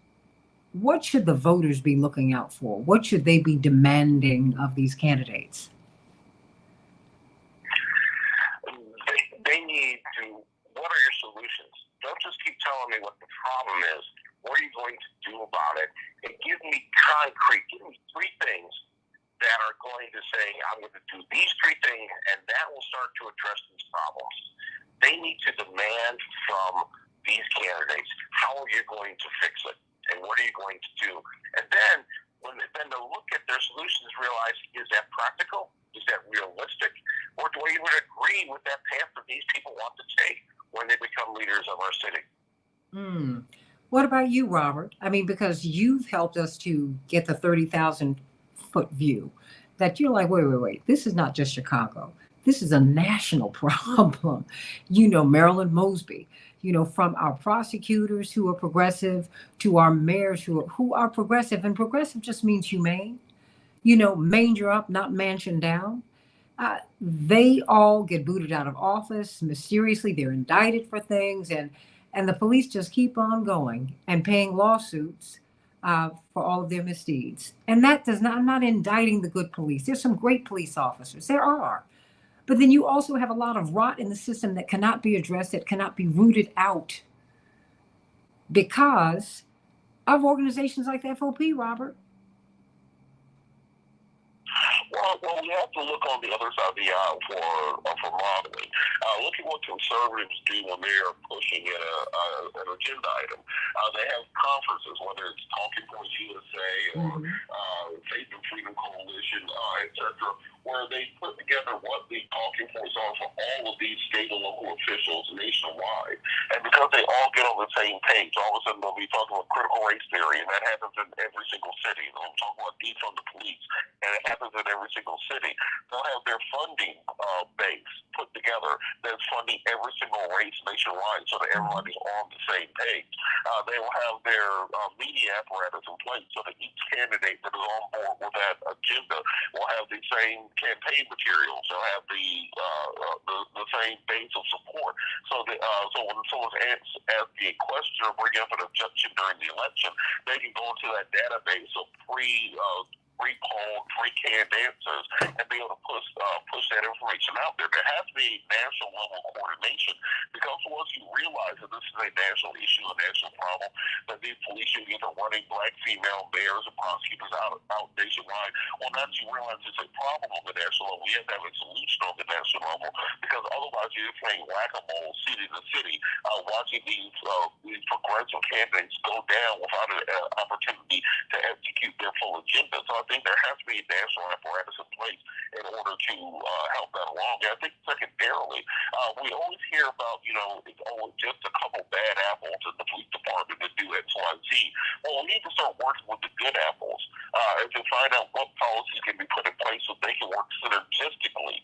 the voters be looking out for? What should they be demanding of these candidates? They need to, what are your solutions? Don't just keep telling me what the problem is. What are you going to do about it? And give me concrete, give me 3 things that are going to say, I'm going to do these 3 things, and that will start to address these problems. They need to demand from these candidates, how are you going to fix it? And what are you going to do? And then, when they look at their solutions, realize, is that practical? Is that realistic? Or do I even agree with that path that these people want to take when they become leaders of our city? What about you, Robert? I mean, because you've helped us to get the 30,000-foot view, that you're like, wait, this is not just Chicago. This is a national problem. Marilyn Mosby, from our prosecutors who are progressive to our mayors who are progressive, and progressive just means humane, manger up, not mansion down. They all get booted out of office mysteriously. They're indicted for things, and the police just keep on going and paying lawsuits for all of their misdeeds. And that does not, I'm not indicting the good police. There's some great police officers. There are. But then you also have a lot of rot in the system that cannot be addressed, that cannot be rooted out because of organizations like the FOP, Robert. Well, we have to look on the other side of the aisle for modeling. Look at what conservatives do when they are pushing an agenda item. They have conferences, whether it's Talking Points USA or Faith and Freedom Coalition, etc., where they put together what the talking points are for all of these state and local officials nationwide. And because they all get on the same page, all of a sudden they'll be talking about critical race theory, and that happens in every single city. They'll talk about defund the police, and it happens in every single city. They'll have their funding base put together that's funding every single race nationwide so that everybody's on the same page. They will have their media apparatus in place so that each candidate that is on board with that agenda will have the same campaign materials. They'll have the same base of support. So when someone's asked a question or bring up an objection during the election, they can go into that database of pre-polled, pre-canned answers and be able to push that information out there. There has to be national level coordination, because once you realize that this is a national issue, a national problem, that these police unions are running black female mayors and prosecutors out nationwide, well, now that you realize it's a problem on the national level, we have to have a solution on the national level, because otherwise you're playing whack-a-mole city to city, watching these progressive candidates go down without an opportunity to execute their full agenda. So I think there has to be a national apparatus in place in order to help that along. And I think secondarily, we always hear about, it's always just a couple bad apples in the police department that do X, Y, Z. Well, we need to start working with the good apples and to find out what policies can be put in place so they can work synergistically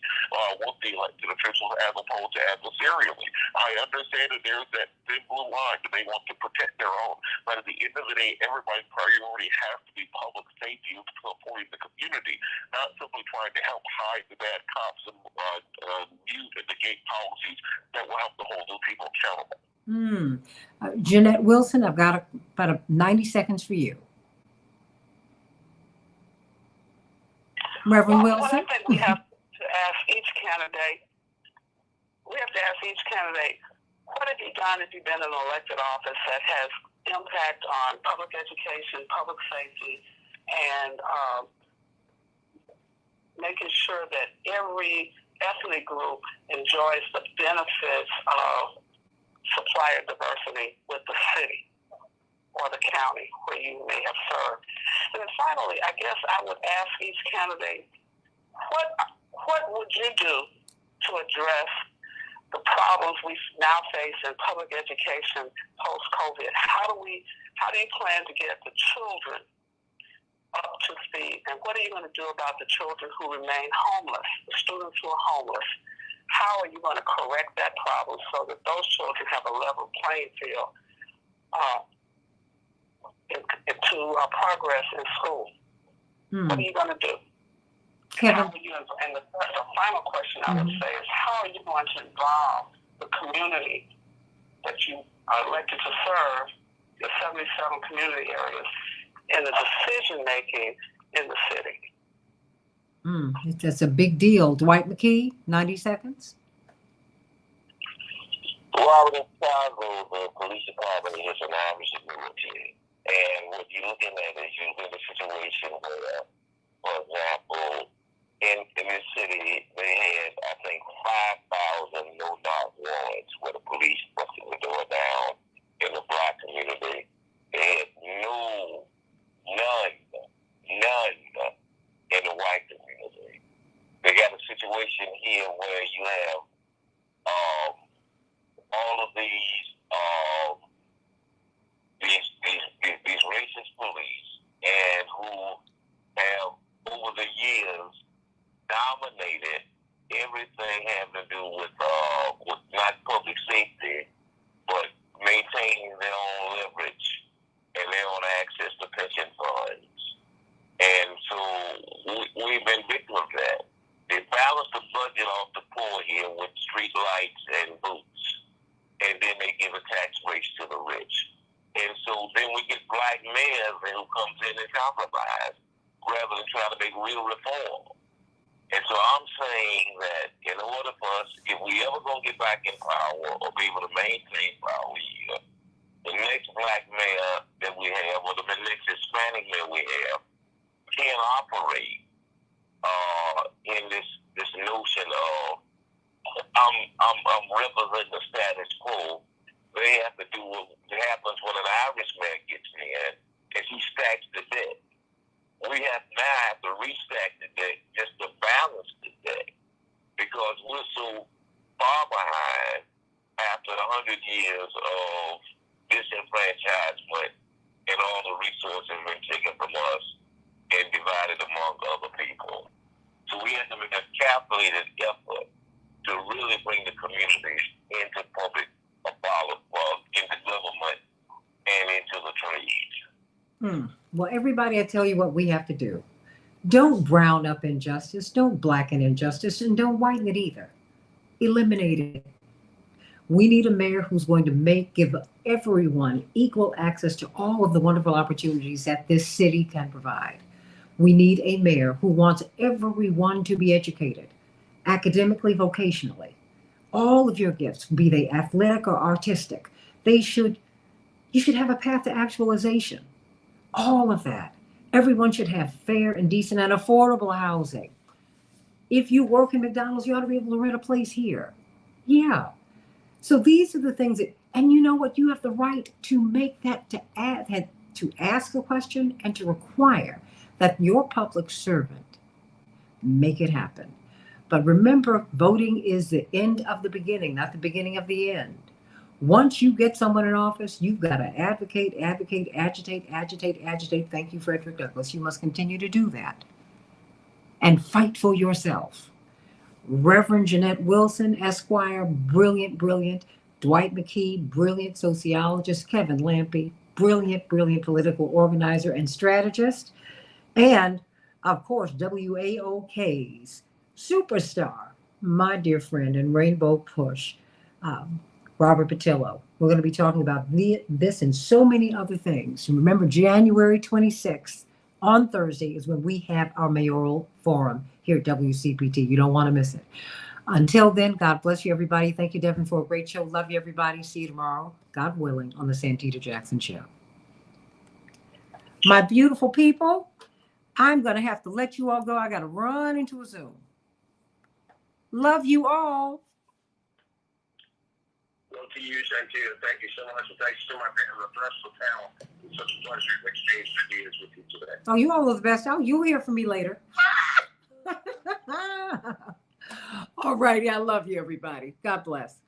with the elected officials as opposed to adversarially. I understand that there's that thin blue line that they want to protect their own, but at the end of the day, everybody's priority has to be public safety and supporting the community, not simply trying to help hide the bad cops and mute and negate policies that will help to hold those people accountable. Jeanette Wilson, I've got about 90 seconds for you. Reverend Wilson? I think we have to ask each candidate, what have you done if you've been in an elected office that has impact on public education, public safety, and making sure that every ethnic group enjoys the benefits of supplier diversity with the city or the county where you may have served. And then finally, I guess I would ask each candidate, what would you do to address the problems we now face in public education post-COVID? How do you plan to get the children up to speed? And what are you going to do about the children who remain homeless, the students who are homeless? How are you going to correct that problem so that those children have a level playing field to progress in school? What are you going to do? Kevin. And the final question I would say is, how are you going to involve the community that you are elected to serve, the 77 community areas, in the decision making in the city? That's a big deal. Dwight McKee, 90 seconds. Well, in Chicago, the police department is an Irish community. And what you're looking at is you're in a situation where, for example, in this city, they had, I think, 5,000 no-knock warrants where the police busted the door down in the black community. They had none in the white community. They got a situation here where you have all of these racist police, and who have over the years dominated everything having to do with not public safety, but maintaining their own leverage and their own access to pension funds. And so we've been victim of that. They balance the budget off the poor here with street lights and boots, and then they give a tax raise to the rich. And so then we get black mayors who comes in and compromise rather than trying to make real reform. And so I'm saying that in order for us, if we ever going to get back in power or be able to maintain power here, the next black mayor that we have, or the next Hispanic mayor we have, can operate in this notion of I'm representing the status quo. They have to do what happens when an Irishman gets in, is he stacks the debt. we have to restack the deck just to balance the deck because we're so far behind after 100 years of disenfranchisement and all the resources been taken from us and divided among other people. So we have to make a calculated effort to really bring the communities into public into government and into the trades. Well, everybody, I tell you what we have to do. Don't brown up injustice, don't blacken injustice, and don't whiten it either. Eliminate it. We need a mayor who's going to give everyone equal access to all of the wonderful opportunities that this city can provide. We need a mayor who wants everyone to be educated, academically, vocationally. All of your gifts, be they athletic or artistic, you should have a path to actualization. All of that. Everyone should have fair and decent and affordable housing. If you work in McDonald's, you ought to be able to rent a place here. Yeah. So these are the things and you know what? You have the right to make that, to ask a question and to require that your public servant make it happen. But remember, voting is the end of the beginning, not the beginning of the end. Once you get someone in office, you've got to advocate, agitate. Thank you, Frederick Douglass. You must continue to do that and fight for yourself. Reverend Jeanette Wilson, Esquire, brilliant. Dwight McKee, brilliant sociologist. Kevin Lampe, brilliant political organizer and strategist. And, of course, WAOK's superstar, my dear friend and Rainbow Push, Robert Patillo. We're going to be talking about this and so many other things. And remember, January 26th on Thursday is when we have our mayoral forum here at WCPT. You don't want to miss it. Until then, God bless you, everybody. Thank you, Devin, for a great show. Love you, everybody. See you tomorrow, God willing, on the Santita Jackson Show. My beautiful people, I'm going to have to let you all go. I got to run into a Zoom. Love you all. Love to you, Santita. Thank you so much. And thanks to my professional talent. It's such a pleasure to exchange ideas with you today. Oh, you all are the best. Oh, you'll hear from me later. All righty. I love you, everybody. God bless.